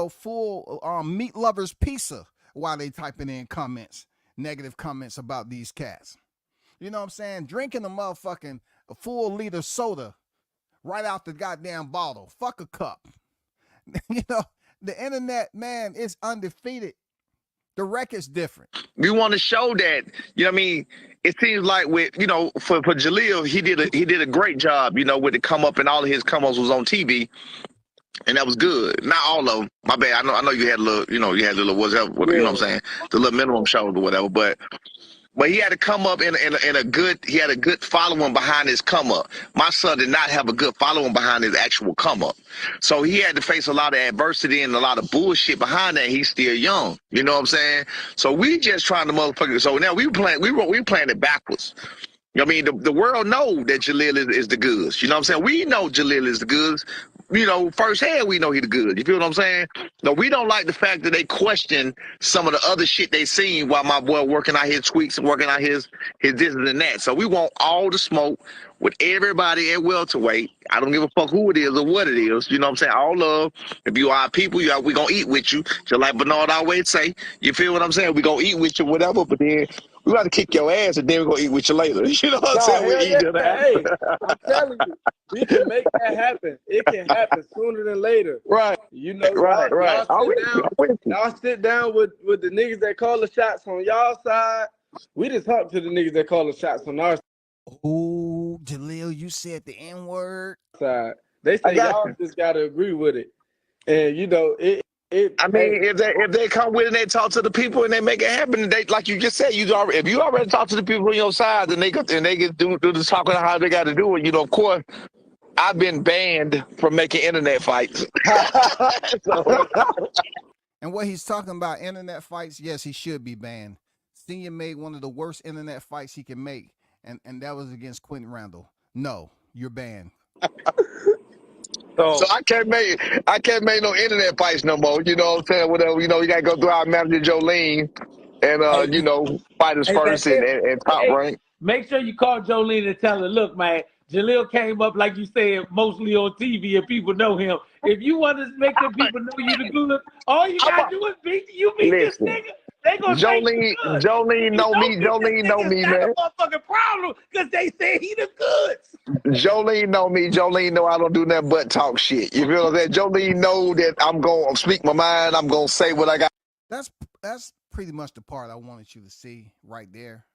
full meat lovers pizza while they typing in comments, negative comments about these cats. You know what I'm saying? Drinking a motherfucking full liter soda right out the goddamn bottle. Fuck a cup. You know, the internet, man, is undefeated. The record's different. We want to show that, you know what I mean? It seems like with, you know, for Jalil, he did a great job, you know, with the come up, and all of his come ups was on TV, and that was good. Not all of them. My bad. I know you had a little, you know, whatever, you know what I'm saying? The little minimum shows or whatever, but he had to come up in a good, he had a good following behind his come up. My son did not have a good following behind his actual come up. So he had to face a lot of adversity and a lot of bullshit behind that. He's still young. You know what I'm saying? So we just trying to motherfucker. So now we playing it backwards. I mean, the world know that Jalil is the goods. You know what I'm saying? We know Jalil is the goods. You know, firsthand, we know he the good. You feel what I'm saying? No, we don't like the fact that they question some of the other shit they seen while my boy working out his tweaks and working out his this and that. So we want all the smoke with everybody at welterweight. I don't give a fuck who it is or what it is. You know what I'm saying? All love. If you are people, we gonna eat with you. Just like Bernard always say. You feel what I'm saying? We gonna eat with you, whatever. But then we got to kick your ass, and then we're gonna eat with you later. You know what I'm saying? We'll eat your ass. Hey, I'm telling you, we can make that happen. It can happen sooner than later. Right. You know, Right. Y'all sit down with the niggas that call the shots on y'all side. We just talk to the niggas that call the shots on our Oh, Jalil, you said the N-word. side. They say y'all just gotta agree with it. And you know, I mean, if they come with it and they talk to the people and they make it happen, they, like you just said, if you already talk to the people on your side, then they get do the talking how they got to do it. You know, of course, I've been banned from making internet fights. And what he's talking about, internet fights, yes, he should be banned. Senior made one of the worst internet fights he can make, and that was against Quentin Randall. No, you're banned. So I can't make no internet fights no more. You know what I'm saying? Whatever. You know, you gotta go through our manager Jolene and you know, fighters first and top rank. Make sure you call Jolene and tell her, look, man, Jalil came up, like you said, mostly on TV and people know him. If you want to make the people know you the good, all you gotta do is beat this nigga. They gonna Jolene know me. Jolene know me, man. That's a motherfucking problem because they say he the goods. Jolene know me. Jolene know I don't do nothing but talk shit. You feel what I'm saying? Jolene know that I'm gonna speak my mind. I'm gonna say what I got. That's pretty much the part I wanted you to see right there.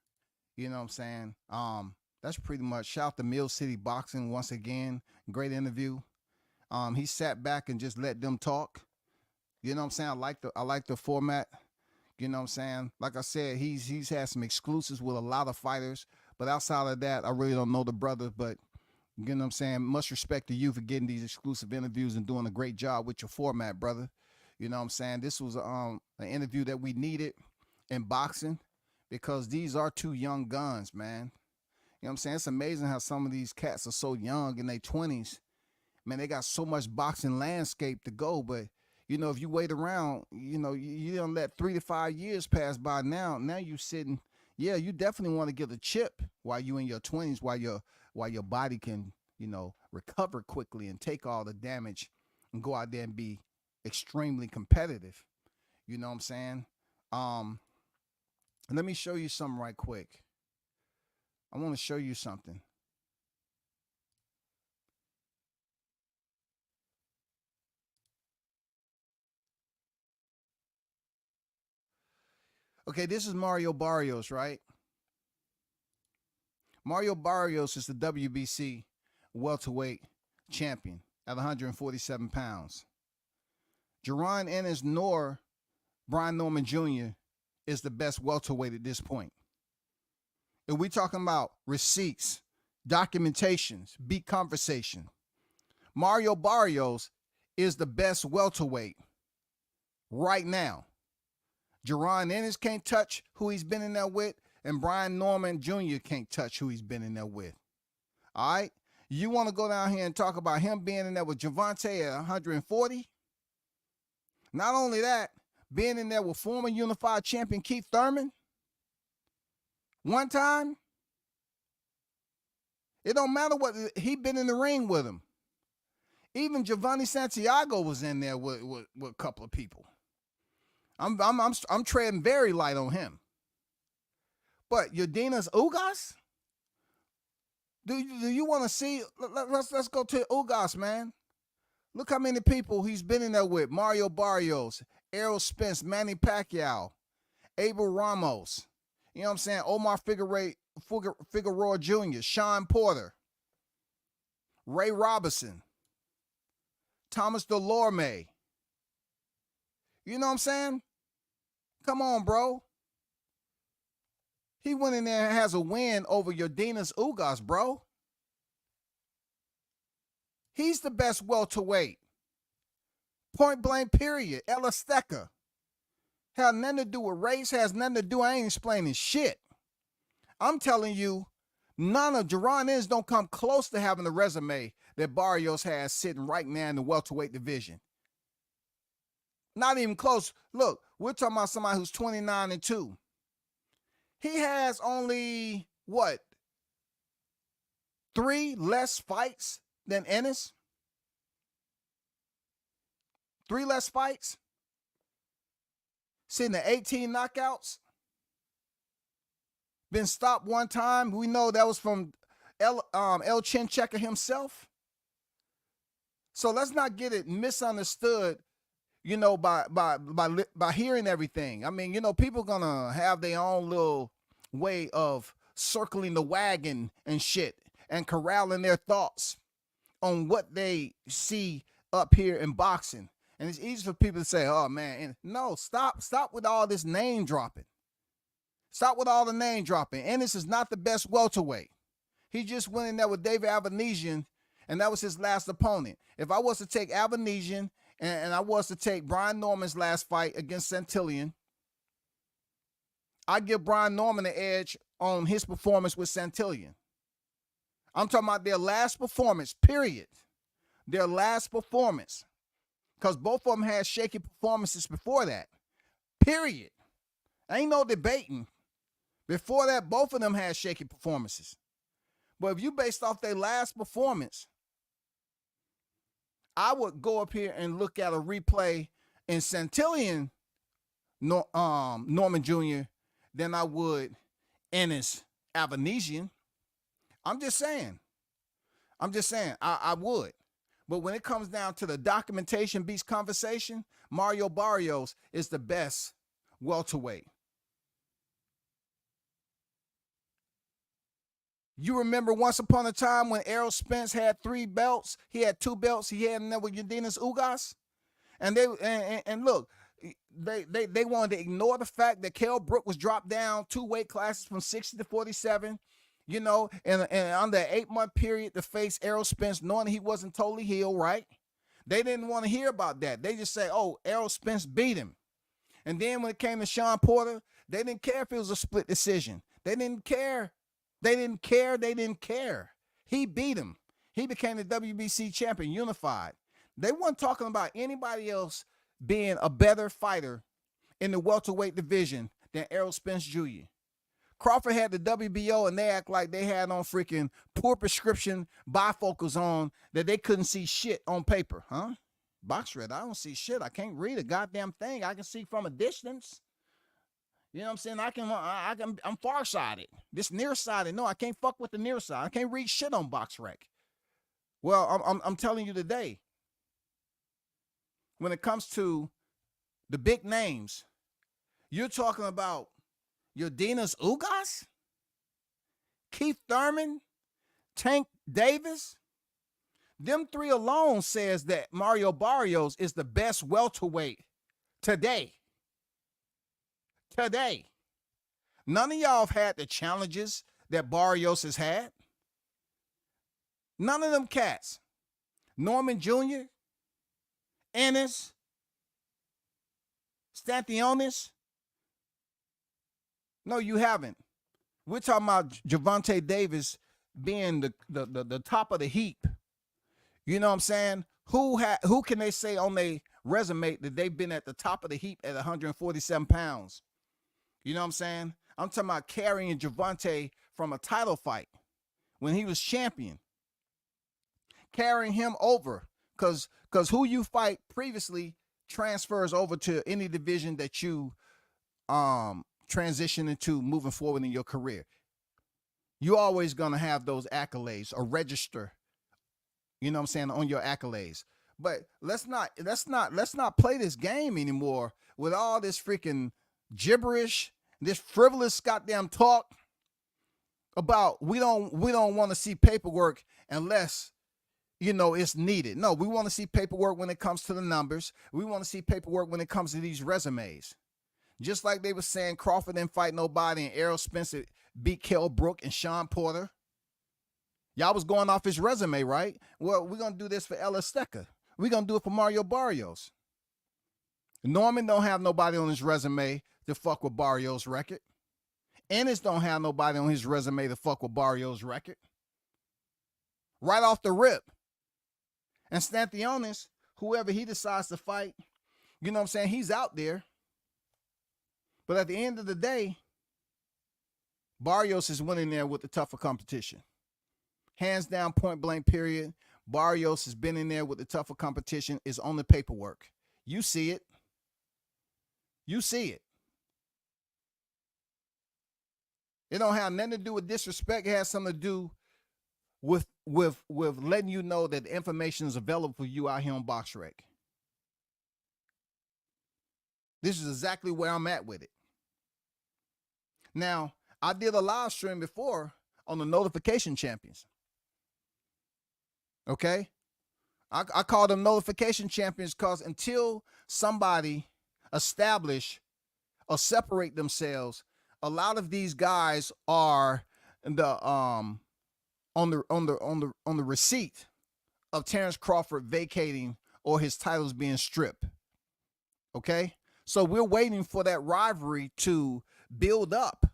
You know what I'm saying? That's pretty much. Shout out to Mill City Boxing once again. Great interview. He sat back and just let them talk. You know what I'm saying? I like the format. You know what I'm saying? Like I said, he's had some exclusives with a lot of fighters. But outside of that, I really don't know the brother. But you know what I'm saying? Much respect to you for getting these exclusive interviews and doing a great job with your format, brother. You know what I'm saying? This was an interview that we needed in boxing because these are two young guns, man. You know what I'm saying? It's amazing how some of these cats are so young in their 20s. Man, they got so much boxing landscape to go, but you know, if you wait around, you know, you don't let 3 to 5 years pass by now you sitting, yeah, you definitely want to get a chip while you in your 20s, while your body can, you know, recover quickly and take all the damage and go out there and be extremely competitive. You know what I'm saying? Let me show you something right quick. I want to show you something. Okay, this is Mario Barrios, right? Mario Barrios is the WBC welterweight champion at 147 pounds. Jaron Ennis nor Brian Norman Jr. is the best welterweight at this point. If we talking about receipts, documentations, beat conversation, Mario Barrios is the best welterweight right now. Jaron Ennis can't touch who he's been in there with, and Brian Norman Jr. can't touch who he's been in there with. All right? You want to go down here and talk about him being in there with Javante at 140? Not only that, being in there with former unified champion Keith Thurman one time. It don't matter what he been in the ring with him. Even Giovanni Santiago was in there with a couple of people. I'm treading very light on him. But Yordenis Ugas, Do you want to see? Let's go to Ugas, man. Look how many people he's been in there with: Mario Barrios, Errol Spence, Manny Pacquiao, Abel Ramos. You know what I'm saying? Omar Figueroa Jr., Sean Porter, Ray Robinson, Thomas Delorme. You know what I'm saying? Come on, bro. He went in there and has a win over Yordenis Ugas, bro. He's the best welterweight. Point blank, period. El Azteca. Had nothing to do with race, has nothing to do. I ain't explaining shit. I'm telling you, none of Jerron Ennis don't come close to having the resume that Barrios has sitting right now in the welterweight division. Not even close. Look, we're talking about somebody who's 29-2. He has only, what, 3 less fights than Ennis? 3 less fights? Sitting at 18 knockouts? Been stopped one time. We know that was from El Chin Checker himself. So let's not get it misunderstood, you know, by hearing everything. I mean, you know, people gonna have their own little way of circling the wagon and shit and corralling their thoughts on what they see up here in boxing. And it's easy for people to say, oh man, and no, stop with all this name dropping. Stop with all the name dropping. Ennis is not the best welterweight. He just went in there with David Avanesian, and that was his last opponent. If I was to take Avanesian and I was to take Brian Norman's last fight against Santillan, I'd give Brian Norman the edge on his performance with Santillan. I'm talking about their last performance, period. Their last performance. Because both of them had shaky performances before that, period. Ain't no debating. Before that, both of them had shaky performances. But if you based off their last performance, I would go up here and look at a replay in Santillan Norman Jr. than I would Ennis Avanesian. I'm just saying. I would. But when it comes down to the documentation beats conversation, Mario Barrios is the best welterweight. You remember once upon a time when Errol Spence had 3 belts, he had 2 belts, he had another with Yordenis Ugas, and look, they wanted to ignore the fact that Kell Brook was dropped down 2 weight classes from 60 to 47, you know, and under an 8-month period to face Errol Spence, knowing he wasn't totally healed, right? They didn't want to hear about that. They just say, oh, Errol Spence beat him. And then when it came to Sean Porter, they didn't care if it was a split decision. They didn't care. They didn't care. He beat him. He became the WBC champion, unified. They weren't talking about anybody else being a better fighter in the welterweight division than Errol Spence Jr. Crawford had the WBO, and they act like they had on freaking poor prescription bifocals on that they couldn't see shit on paper, huh? BoxRec, I don't see shit. I can't read a goddamn thing. I can see from a distance. You know what I'm saying? I'm farsighted. This nearsighted. No, I can't fuck with the near side. I can't read shit on BoxRec. Well, I'm telling you today, when it comes to the big names, you're talking about Yordenis Ugas, Keith Thurman, Tank Davis. Them 3 alone says that Mario Barrios is the best welterweight today. Today. None of y'all have had the challenges that Barrios has had. None of them cats. Norman Jr., Ennis, Stanthionis. No, you haven't. We're talking about Gervonta Davis being the top of the heap. You know what I'm saying? Who can they say on their resume that they've been at the top of the heap at 147 pounds? You know what I'm saying? I'm talking about carrying Gervonta from a title fight when he was champion. Carrying him over. Because who you fight previously transfers over to any division that you transition into moving forward in your career. You're always gonna have those accolades or register, you know what I'm saying, on your accolades. But let's not play this game anymore with all this freaking gibberish, this frivolous goddamn talk about we don't want to see paperwork unless it's needed. No, we want to see paperwork when it comes to the numbers. We want to see paperwork when it comes to these resumes. Just like they were saying Crawford didn't fight nobody and Errol Spencer beat Kell Brook and Sean Porter. Y'all was going off his resume, right? Well, we're going to do this for Ellis Stecker. We're going to do it for Mario Barrios. Norman don't have nobody on his resume to fuck with Barrios' record. Ennis don't have nobody on his resume to fuck with Barrios' record. Right off the rip. And Stanthionis, whoever he decides to fight, you know what I'm saying, he's out there. But at the end of the day, Barrios is winning there with the tougher competition. Hands down, point blank, period. Barrios has been in there with the tougher competition, is on the paperwork. You see it. You see it. It don't have nothing to do with disrespect. It has something to do with letting you know that the information is available for you out here on BoxRec. This is exactly where I'm at with it. Now, I did a live stream before on the notification champions. Okay? I call them notification champions because until somebody establish or separate themselves, a lot of these guys are on the receipt of Terrence Crawford vacating or his titles being stripped. Okay? So we're waiting for that rivalry to build up.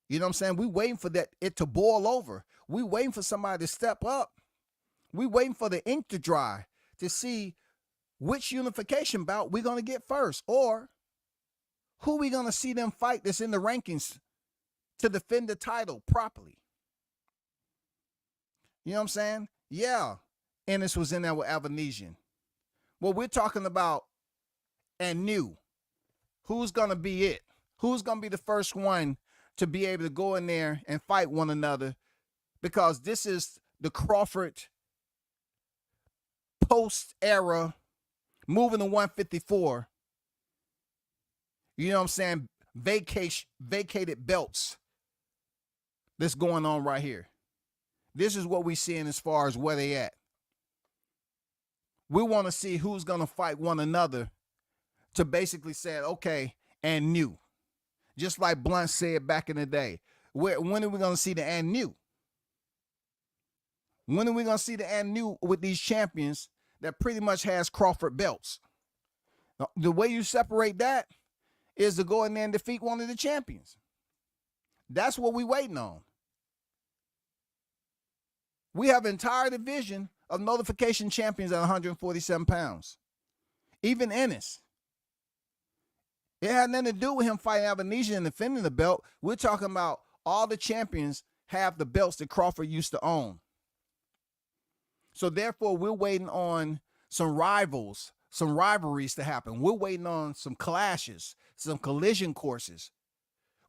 You know what I'm saying? We're waiting for it to boil over. We're waiting for somebody to step up. We're waiting for the ink to dry to see which unification bout we're going to get first, or who we going to see them fight that's in the rankings to defend the title properly. You know what I'm saying? Yeah, Ennis was in there with Avanesian. Well, we're talking about and new. Who's going to be it? Who's going to be the first one to be able to go in there and fight one another? Because this is the Crawford post-era, moving to 154. You know what I'm saying? Vacated belts that's going on right here. This is what we're seeing as far as where they at. We want to see who's going to fight one another to basically say, okay, and new. Just like Blunt said back in the day. When are we going to see the and new? When are we going to see the and new with these champions that pretty much has Crawford belts? The way you separate that is to go in there and defeat one of the champions. That's what we're waiting on. We have an entire division of notification champions at 147 pounds. Even Ennis. It had nothing to do with him fighting Avanesian and defending the belt. We're talking about all the champions have the belts that Crawford used to own. So therefore, we're waiting on some rivals, some rivalries to happen. We're waiting on some clashes, some collision courses.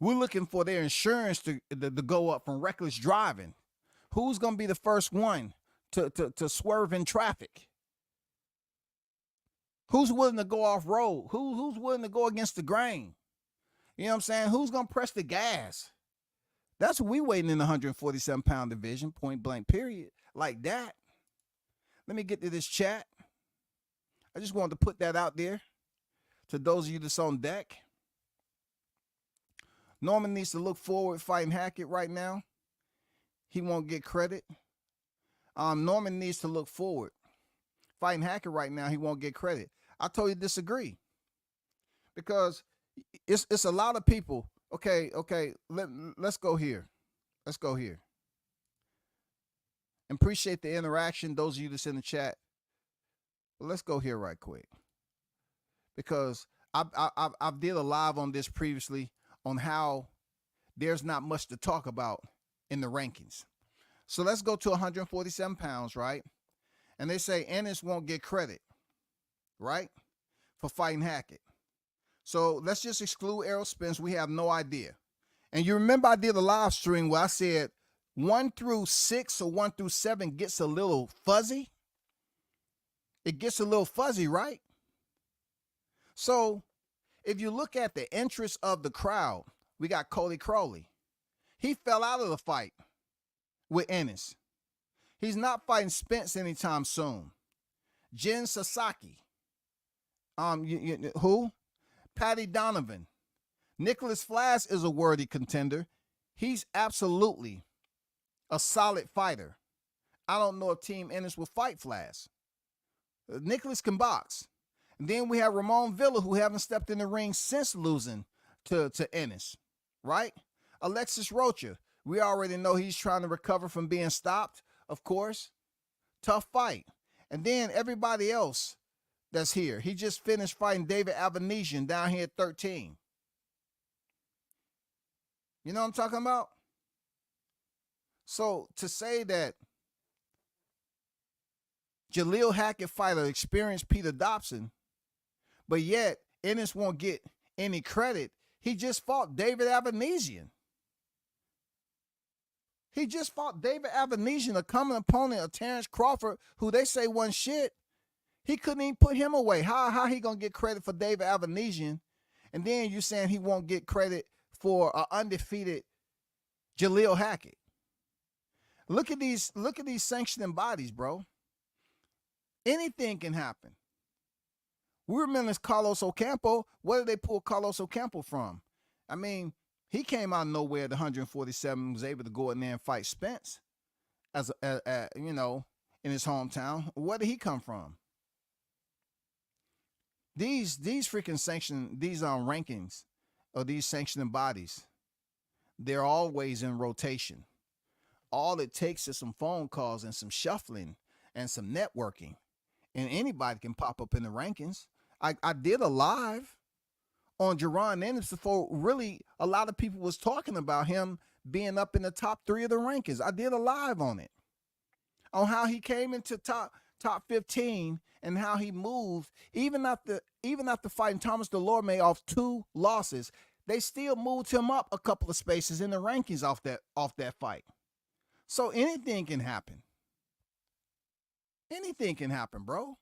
We're looking for their insurance to go up from reckless driving. Who's going to be the first one to swerve in traffic? Who's willing to go off road? Who's willing to go against the grain? You know what I'm saying? Who's going to press the gas? That's what we waiting in the 147-pound division, point blank, period. Like that. Let me get to this chat. I just wanted to put that out there to those of you that's on deck. Norman needs to look forward fighting Hackett right now. He won't get credit. Norman needs to look forward. Fighting Hackett right now, he won't get credit. I totally disagree. Because it's a lot of people. Okay, let's go here. Let's go here. And appreciate the interaction, those of you that's in the chat. But let's go here right quick. Because I did a live on this previously on how there's not much to talk about in the rankings. So let's go to 147 pounds, right? And they say Ennis won't get credit, right, for fighting Hackett. So let's just exclude Errol Spence. We have no idea. And you remember I did a live stream where I said 1 through 6 or 1 through 7 gets a little fuzzy. It gets a little fuzzy, right? So if you look at the interest of the crowd, we got Cody Crowley. He fell out of the fight with Ennis. He's not fighting Spence anytime soon. Jin Sasaki. Who? Patty Donovan. Nicholas Flash is a worthy contender. He's absolutely a solid fighter. I don't know if Team Ennis will fight Flash. Nicholas can box. And then we have Ramon Villa, who haven't stepped in the ring since losing to Ennis, right? Alexis Rocha, we already know he's trying to recover from being stopped, of course. Tough fight. And then everybody else that's here. He just finished fighting David Avanesian down here at 13. You know what I'm talking about? So to say that Jalil Hacket fighter experienced Peter Dobson, but yet Ennis won't get any credit. He just fought David Avanesian. He just fought David Avanesian, a common opponent of Terrence Crawford, who they say won shit. He couldn't even put him away. How he gonna get credit for David Avanesian? And then you saying he won't get credit for an undefeated Jalil Hacket. Look at these sanctioning bodies, bro. Anything can happen. We remember Carlos Ocampo. Where did they pull Carlos Ocampo from? I mean, he came out of nowhere at 147, was able to go in there and fight Spence, in his hometown. Where did he come from? These freaking rankings of these sanctioning bodies, they're always in rotation. All it takes is some phone calls and some shuffling and some networking, and anybody can pop up in the rankings. I did a live on Jerron Ennis before really a lot of people was talking about him being up in the top 3 of the rankings. I did a live on it, on how he came into top 15 and how he moved. Even after fighting Thomas Delorme off 2 losses, they still moved him up a couple of spaces in the rankings off that fight. So anything can happen. Anything can happen, bro.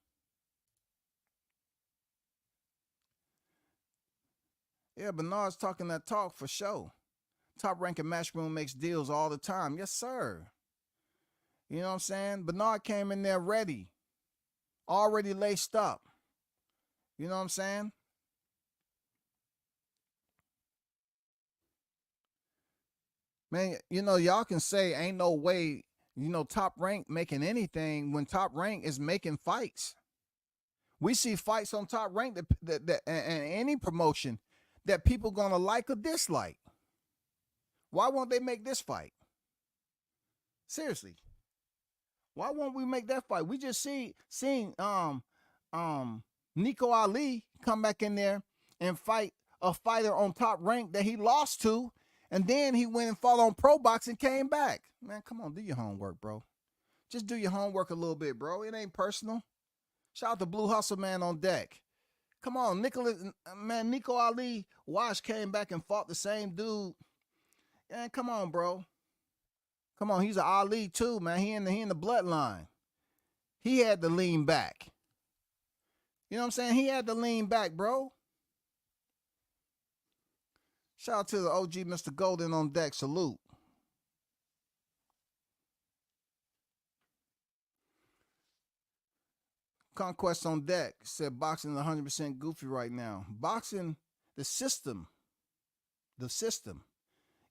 Yeah, Bernard's talking that talk for sure. Top ranking Matchroom makes deals all the time. Yes, sir. You know what I'm saying? Bernard came in there ready, already laced up. You know what I'm saying? Man, y'all can say ain't no way, Top Rank making anything when Top Rank is making fights. We see fights on Top Rank that and any promotion that people gonna like or dislike. Why won't they make this fight? Seriously. Why won't we make that fight? We just seen Nico Ali come back in there and fight a fighter on Top Rank that he lost to, and then he went and fought on Pro Box and came back. Man, come on, do your homework, bro. Just do your homework a little bit, bro. It ain't personal. Shout out to Blue Hustle Man on deck. Come on, Nico Ali Wash came back and fought the same dude. Man, come on, bro. Come on, he's an Ali too, man. He in the bloodline. He had to lean back. You know what I'm saying? He had to lean back, bro. Shout out to the OG Mr. Golden on deck. Salute. Conquest on deck said boxing is 100% goofy right now. Boxing, the system.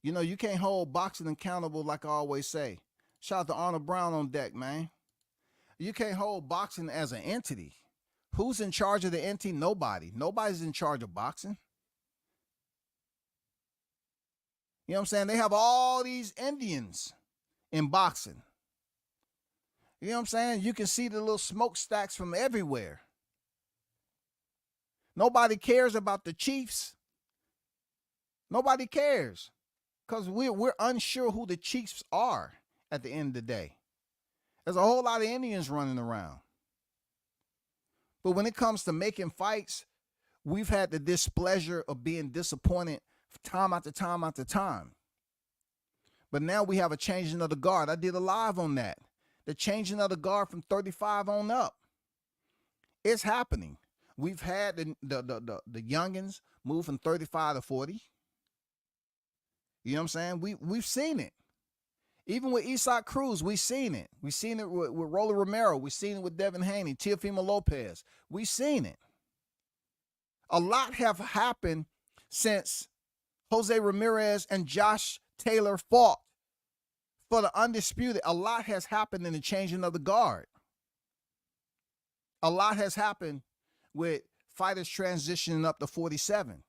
You can't hold boxing accountable like I always say. Shout out to Arnold Brown on deck, man. You can't hold boxing as an entity. Who's in charge of the entity? Nobody. Nobody's in charge of boxing. You know what I'm saying? They have all these Indians in boxing. You know what I'm saying? You can see the little smokestacks from everywhere. Nobody cares about the chiefs. Nobody cares. Because we're unsure who the chiefs are at the end of the day. There's a whole lot of Indians running around. But when it comes to making fights, we've had the displeasure of being disappointed time after time after time. But now we have a changing of the guard. I did a live on that. The changing of the guard from 35 on up. It's happening. We've had the youngins move from 35 to 40. You know what I'm saying? We've seen it. Even with Isak Cruz, we've seen it. We've seen it with Rolly Romero. We've seen it with Devin Haney, Teofimo Lopez. We've seen it. A lot have happened since Jose Ramirez and Josh Taylor fought for the undisputed. A lot has happened in the changing of the guard. A lot has happened with fighters transitioning up to 47.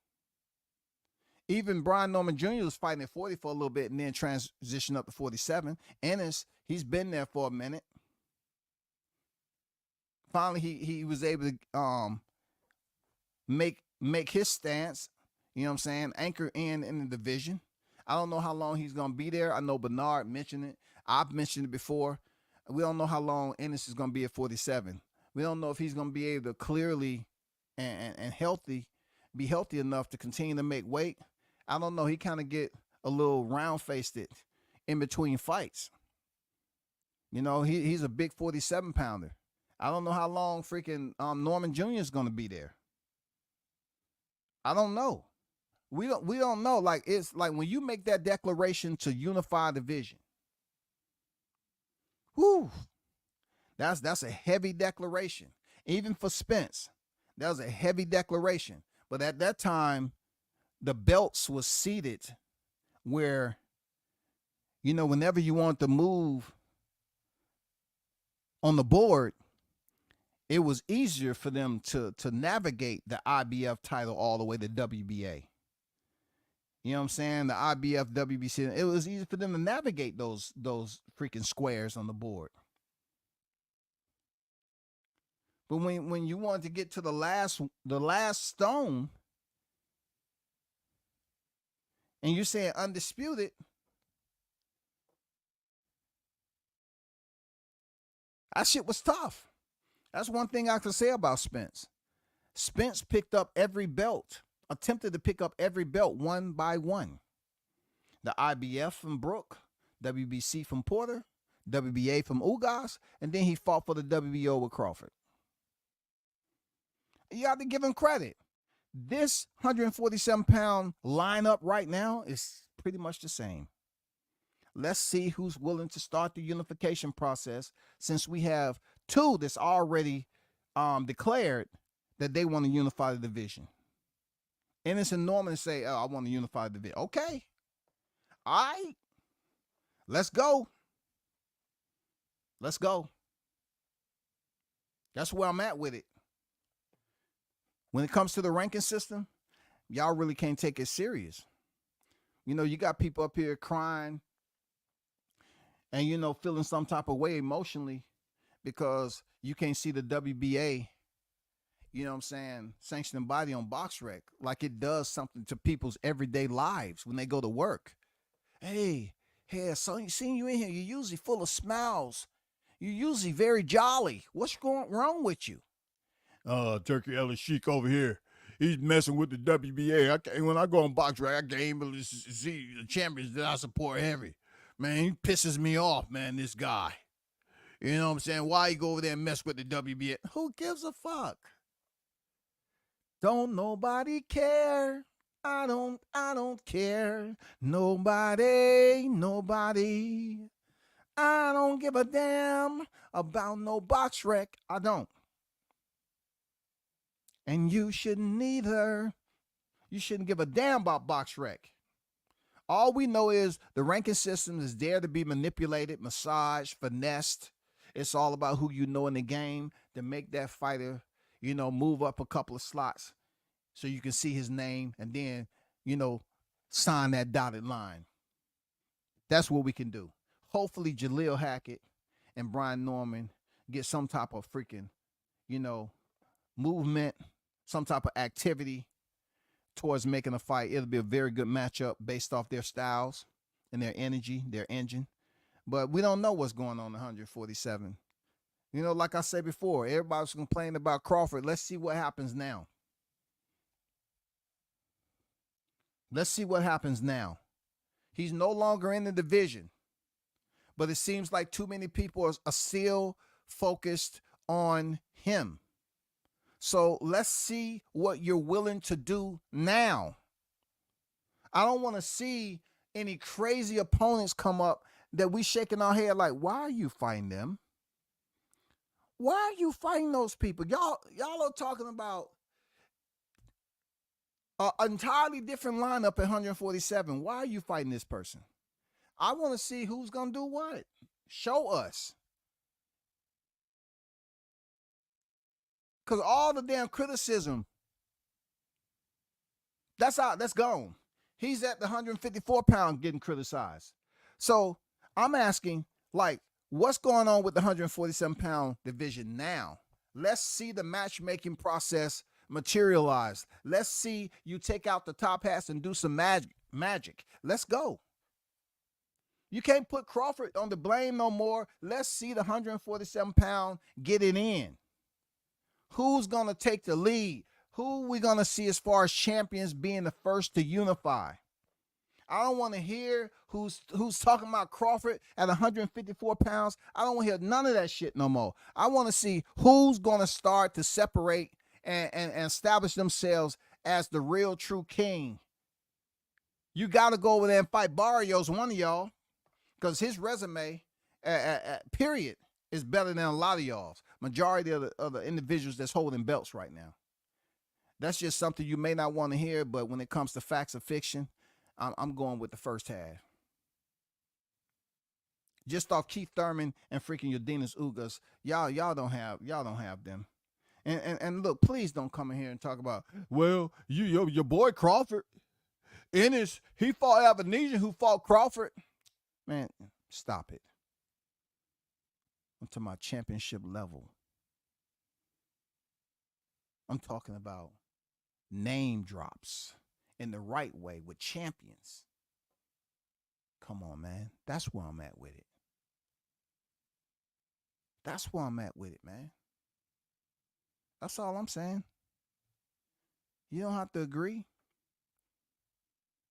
Even Brian Norman Jr. was fighting at 40 for a little bit and then transitioned up to 47. Ennis, he's been there for a minute. Finally, he was able to make his stance, you know what I'm saying, anchor in the division. I don't know how long he's going to be there. I know Bernard mentioned it. I've mentioned it before. We don't know how long Ennis is going to be at 47. We don't know if he's going to be able to clearly and be healthy enough to continue to make weight. I don't know. He kind of get a little round-faced it in between fights. You know, he's a big 47-pounder. I don't know how long freaking Norman Jr. is going to be there. I don't know. We don't know. Like, it's like when you make that declaration to unify division. Whew. That's a heavy declaration. Even for Spence, that was a heavy declaration. But at that time, the belts was seated where, you know, whenever you want to move on the board, it was easier for them to navigate the IBF title all the way to WBA. You know what I'm saying? The IBF, WBC, it was easy for them to navigate those freaking squares on the board. But when you wanted to get to the last stone, and you're saying undisputed, that shit was tough. That's one thing I can say about Spence. Spence picked up every belt, attempted to pick up every belt one by one. The IBF from Brook, WBC from Porter, WBA from Ugas, and then he fought for the WBO with Crawford. You have to give him credit. This 147-pound lineup right now is pretty much the same. Let's see who's willing to start the unification process, since we have two that's already declared that they want to unify the division. Ennis and Norman say, oh, I want to unify the division. Okay. All right. Let's go. Let's go. That's where I'm at with it. When it comes to the ranking system, y'all really can't take it serious. You know, you got people up here crying and, you know, feeling some type of way emotionally because you can't see the WBA, you know what I'm saying, sanctioning body on BoxRec like it does something to people's everyday lives when they go to work. Hey, so seeing you in here, you're usually full of smiles. You're usually very jolly. What's going wrong with you? Turkey Ellis Sheik over here. He's messing with the WBA. When I go on BoxRec, I can't even see the champions that I support heavy. Man, he pisses me off, man, this guy. You know what I'm saying? Why he go over there and mess with the WBA? Who gives a fuck? Don't nobody care. I don't care. Nobody. I don't give a damn about no BoxRec. I don't. And you shouldn't either. You shouldn't give a damn about BoxRec. All we know is the ranking system is there to be manipulated, massaged, finessed. It's all about who you know in the game to make that fighter, you know, move up a couple of slots so you can see his name and then, you know, sign that dotted line. That's what we can do. Hopefully Jalil Hackett and Brian Norman get some type of freaking, you know, movement, some type of activity towards making a fight. It'll be a very good matchup based off their styles and their energy, their engine. But we don't know what's going on in 147. You know, like I said before, everybody's complaining about Crawford. Let's see what happens now. Let's see what happens now. He's no longer in the division. But it seems like too many people are still focused on him. So let's see what you're willing to do now. I don't want to see any crazy opponents come up that we shaking our head like, why are you fighting them? Why are you fighting those people? Y'all are talking about an entirely different lineup at 147. Why are you fighting this person? I want to see who's going to do what. Show us. Because all the damn criticism, that's gone. He's at the 154 pound getting criticized. So I'm asking, like, what's going on with the 147 pound division now? Let's see the matchmaking process materialize. Let's see you take out the top hats and do some magic. Let's go. You can't put Crawford on the blame no more. Let's see the 147 pound get it in. Who's going to take the lead? Who we going to see as far as champions being the first to unify? I don't want to hear who's talking about Crawford at 154 pounds. I don't want to hear none of that shit no more. I want to see who's going to start to separate and establish themselves as the real true king. You got to go over there and fight Barrios, one of y'all, because his resume, period, is better than a lot of y'all's. Majority of the individuals that's holding belts right now. That's just something you may not want to hear, but when it comes to facts of fiction, I'm going with the first half. Just off Keith Thurman and freaking Udenis Ugas, y'all don't have them. And look, please don't come in here and talk about, well, your boy Crawford, Ennis, he fought Avenesian who fought Crawford. Man, stop it. I'm talking about championship level. I'm talking about name drops in the right way with champions. Come on, man. That's where I'm at with it. That's where I'm at with it, man. That's all I'm saying. You don't have to agree.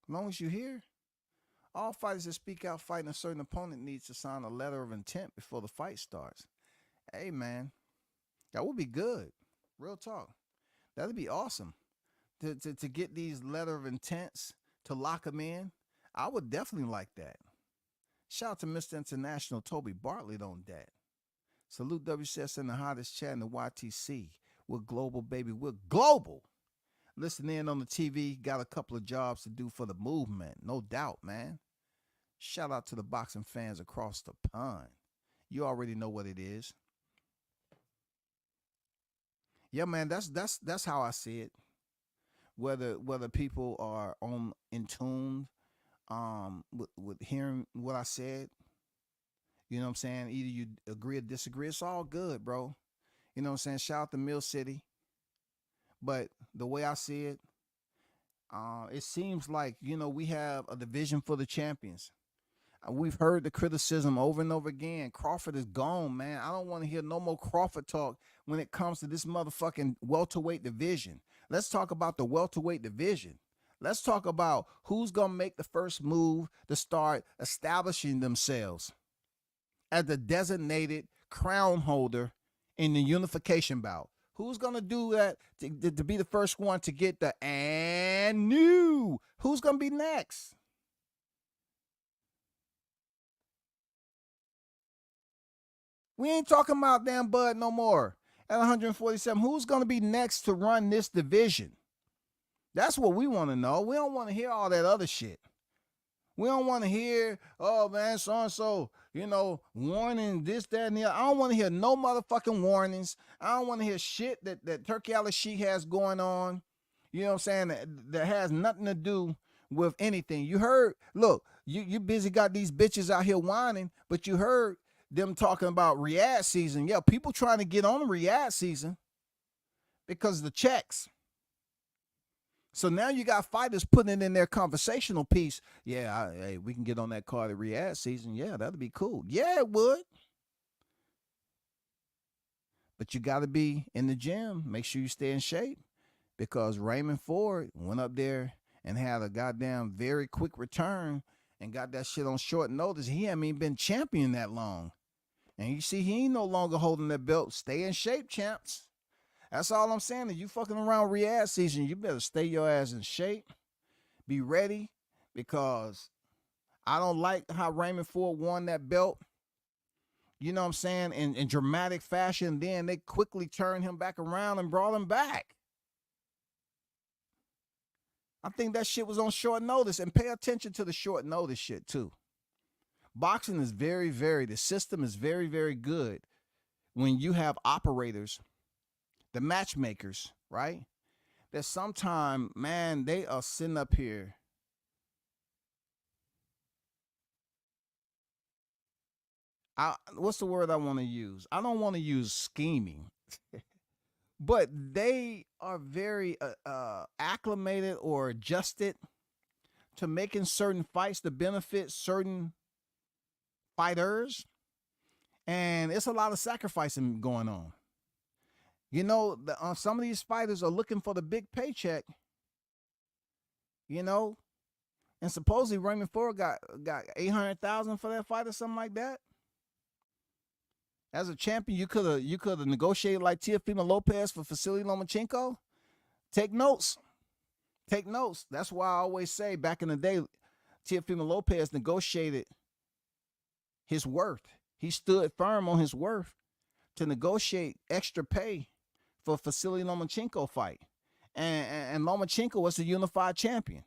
As long as you're here. All fighters that speak out fighting a certain opponent needs to sign a letter of intent before the fight starts. Hey, man, that would be good. Real talk. That'd be awesome. To get these letter of intents to lock them in. I would definitely like that. Shout out to Mr. International Toby Bartlett on that. Salute WCS in the hottest chat in the YTC. We're global, baby. We're global. Listen in on the TV. Got a couple of jobs to do for the movement. No doubt, man. Shout out to the boxing fans across the pond. You already know what it is. Yeah, man, that's how I see it. Whether people are in tune with hearing what I said, you know what I'm saying? Either you agree or disagree. It's all good, bro. You know what I'm saying? Shout out to Mill City. But the way I see it, it seems like, we have a division for the champions. We've heard the criticism over and over again. Crawford is gone, man. I don't want to hear no more Crawford talk when it comes to this motherfucking welterweight division. Let's talk about the welterweight division. Let's talk about who's going to make the first move to start establishing themselves as the designated crown holder in the unification bout. Who's going to do that to be the first one to get the and new? Who's going to be next? We ain't talking about damn Bud no more. At 147, who's going to be next to run this division? That's what we want to know. We don't want to hear all that other shit. We don't want to hear, oh, man, so-and-so, warning, this, that, and the other. I don't want to hear no motherfucking warnings. I don't want to hear shit that Turkey Ali Sheik has going on, you know what I'm saying, that has nothing to do with anything. You heard, look, you busy got these bitches out here whining, but you heard them talking about Riyadh season. Yeah, people trying to get on Riyadh season because of the checks. So now you got fighters putting it in their conversational piece. Yeah, hey, we can get on that card at Riyadh season. Yeah, that'd be cool. Yeah, it would. But you got to be in the gym. Make sure you stay in shape because Raymond Ford went up there and had a goddamn very quick return and got that shit on short notice. He haven't even been champion that long. And you see, he ain't no longer holding that belt. Stay in shape, champs. That's all I'm saying. If you fucking around Riyadh season, you better stay your ass in shape. Be ready, because I don't like how Raymond Ford won that belt. You know what I'm saying? In dramatic fashion. Then they quickly turned him back around and brought him back. I think that shit was on short notice. And pay attention to the short notice shit too. Boxing is the system is very, very good when you have operators, the matchmakers, right? That sometime, man, they are sitting up here. What's the word I want to use? I don't want to use scheming, but they are very acclimated or adjusted to making certain fights to benefit certain fighters. And it's a lot of sacrificing going on. You know, some of these fighters are looking for the big paycheck, you know, and supposedly Raymond Ford got $800,000 for that fight or something like that. As a champion, you could have negotiated like Teofimo Lopez for Vasily Lomachenko. Take notes. Take notes. That's why I always say back in the day, Teofimo Lopez negotiated his worth. He stood firm on his worth to negotiate extra pay for Vasily Lomachenko fight. And Lomachenko was the unified champion.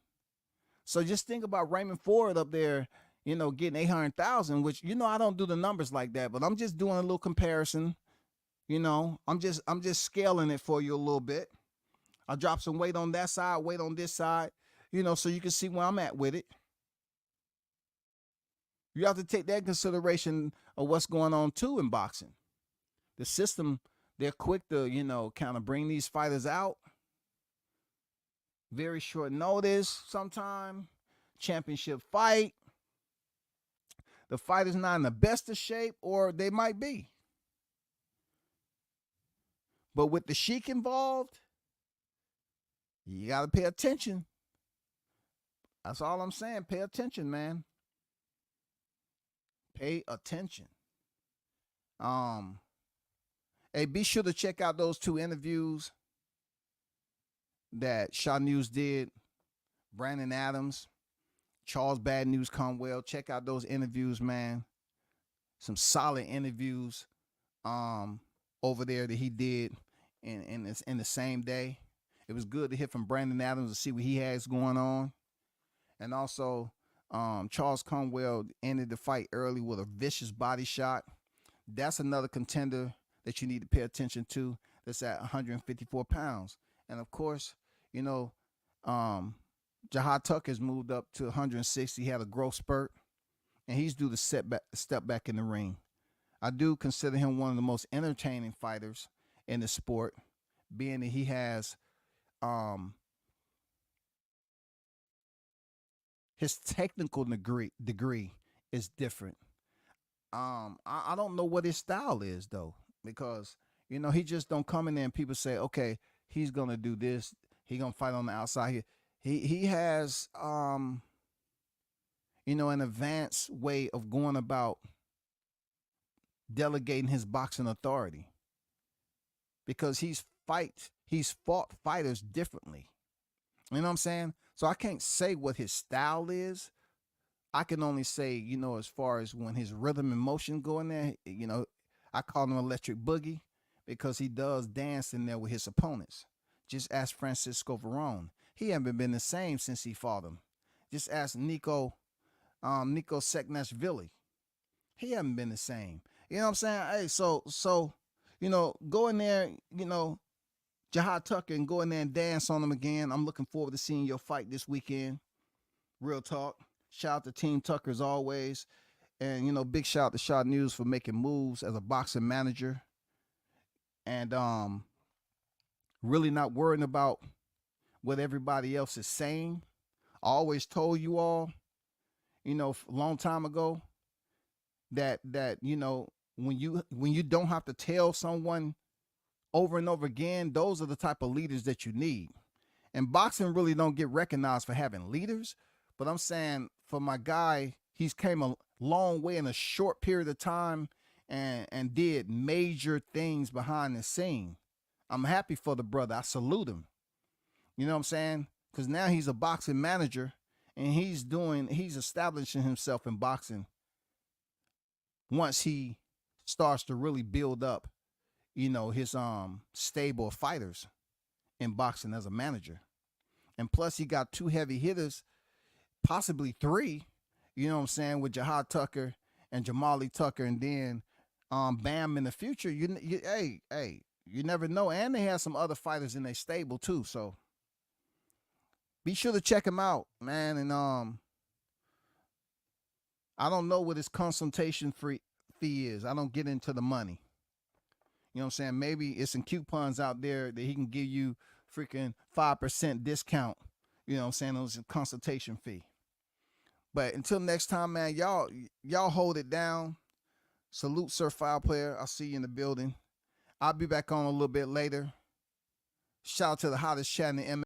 So just think about Raymond Ford up there, you know, getting 800,000, which, you know, I don't do the numbers like that, but I'm just doing a little comparison. You know, I'm just scaling it for you a little bit. I'll drop some weight on that side, weight on this side, you know, so you can see where I'm at with it. You have to take that in consideration of what's going on too in boxing. The system, they're quick to, you know, kind of bring these fighters out. Very short notice sometime. Championship fight. The fighter's not in the best of shape, or they might be. But with the Sheik involved, you got to pay attention. That's all I'm saying. Pay attention, man. Pay attention. Hey, be sure to check out those 2 interviews that Shaw News did. Brandon Adams, Charles Bad News Conwell. Check out those interviews, man. Some solid interviews over there that he did in the same day. It was good to hear from Brandon Adams to see what he has going on. And also, Charles Conwell ended the fight early with a vicious body shot. That's another contender that you need to pay attention to, that's at 154 pounds. And of course, you know, Jahad Tucker's moved up to 160. He had a growth spurt, and he's due to step back in the ring. I do consider him one of the most entertaining fighters in the sport, being that he has his technical degree is different. I don't know what his style is though, because, you know, he just don't come in there and people say, okay, he's gonna do this, he gonna fight on the outside here. He has you know, an advanced way of going about delegating his boxing authority, because he's fought fighters differently. You know what I'm saying? So I can't say what his style is. I can only say, you know, as far as when his rhythm and motion go in there, you know, I call him Electric Boogie, because he does dance in there with his opponents. Just ask Francisco Varone. He hasn't been the same since he fought him. Just ask Nico Seknashvili. He hasn't been the same. You know what I'm saying? Hey, so, you know, go in there, you know, Jahad Tucker, and go in there and dance on him again. I'm looking forward to seeing your fight this weekend. Real talk. Shout out to Team Tucker as always. And, you know, big shout out to Shaw News for making moves as a boxing manager. And really not worrying about what everybody else is saying. I always told you all, you know, a long time ago, that you know, when you don't have to tell someone over and over again, those are the type of leaders that you need. And boxing really don't get recognized for having leaders, but I'm saying for my guy. He's came a long way in a short period of time and did major things behind the scene. I'm happy for the brother. I salute him. You know what I'm saying? Because now he's a boxing manager and he's establishing himself in boxing once he starts to really build up, his stable of fighters in boxing as a manager. And plus he got 2 heavy hitters, possibly 3, you know what I'm saying, with Jahad Tucker and Jamali Tucker, and then Bam in the future. Hey, you never know. And they have some other fighters in their stable too. So be sure to check him out, man. And I don't know what his consultation fee is. I don't get into the money. You know what I'm saying? Maybe it's some coupons out there that he can give you freaking 5% discount. You know what I'm saying? It was a consultation fee. But until next time, man, y'all hold it down. Salute Sir File Player. I'll see you in the building. I'll be back on a little bit later. Shout out to the hottest chat in the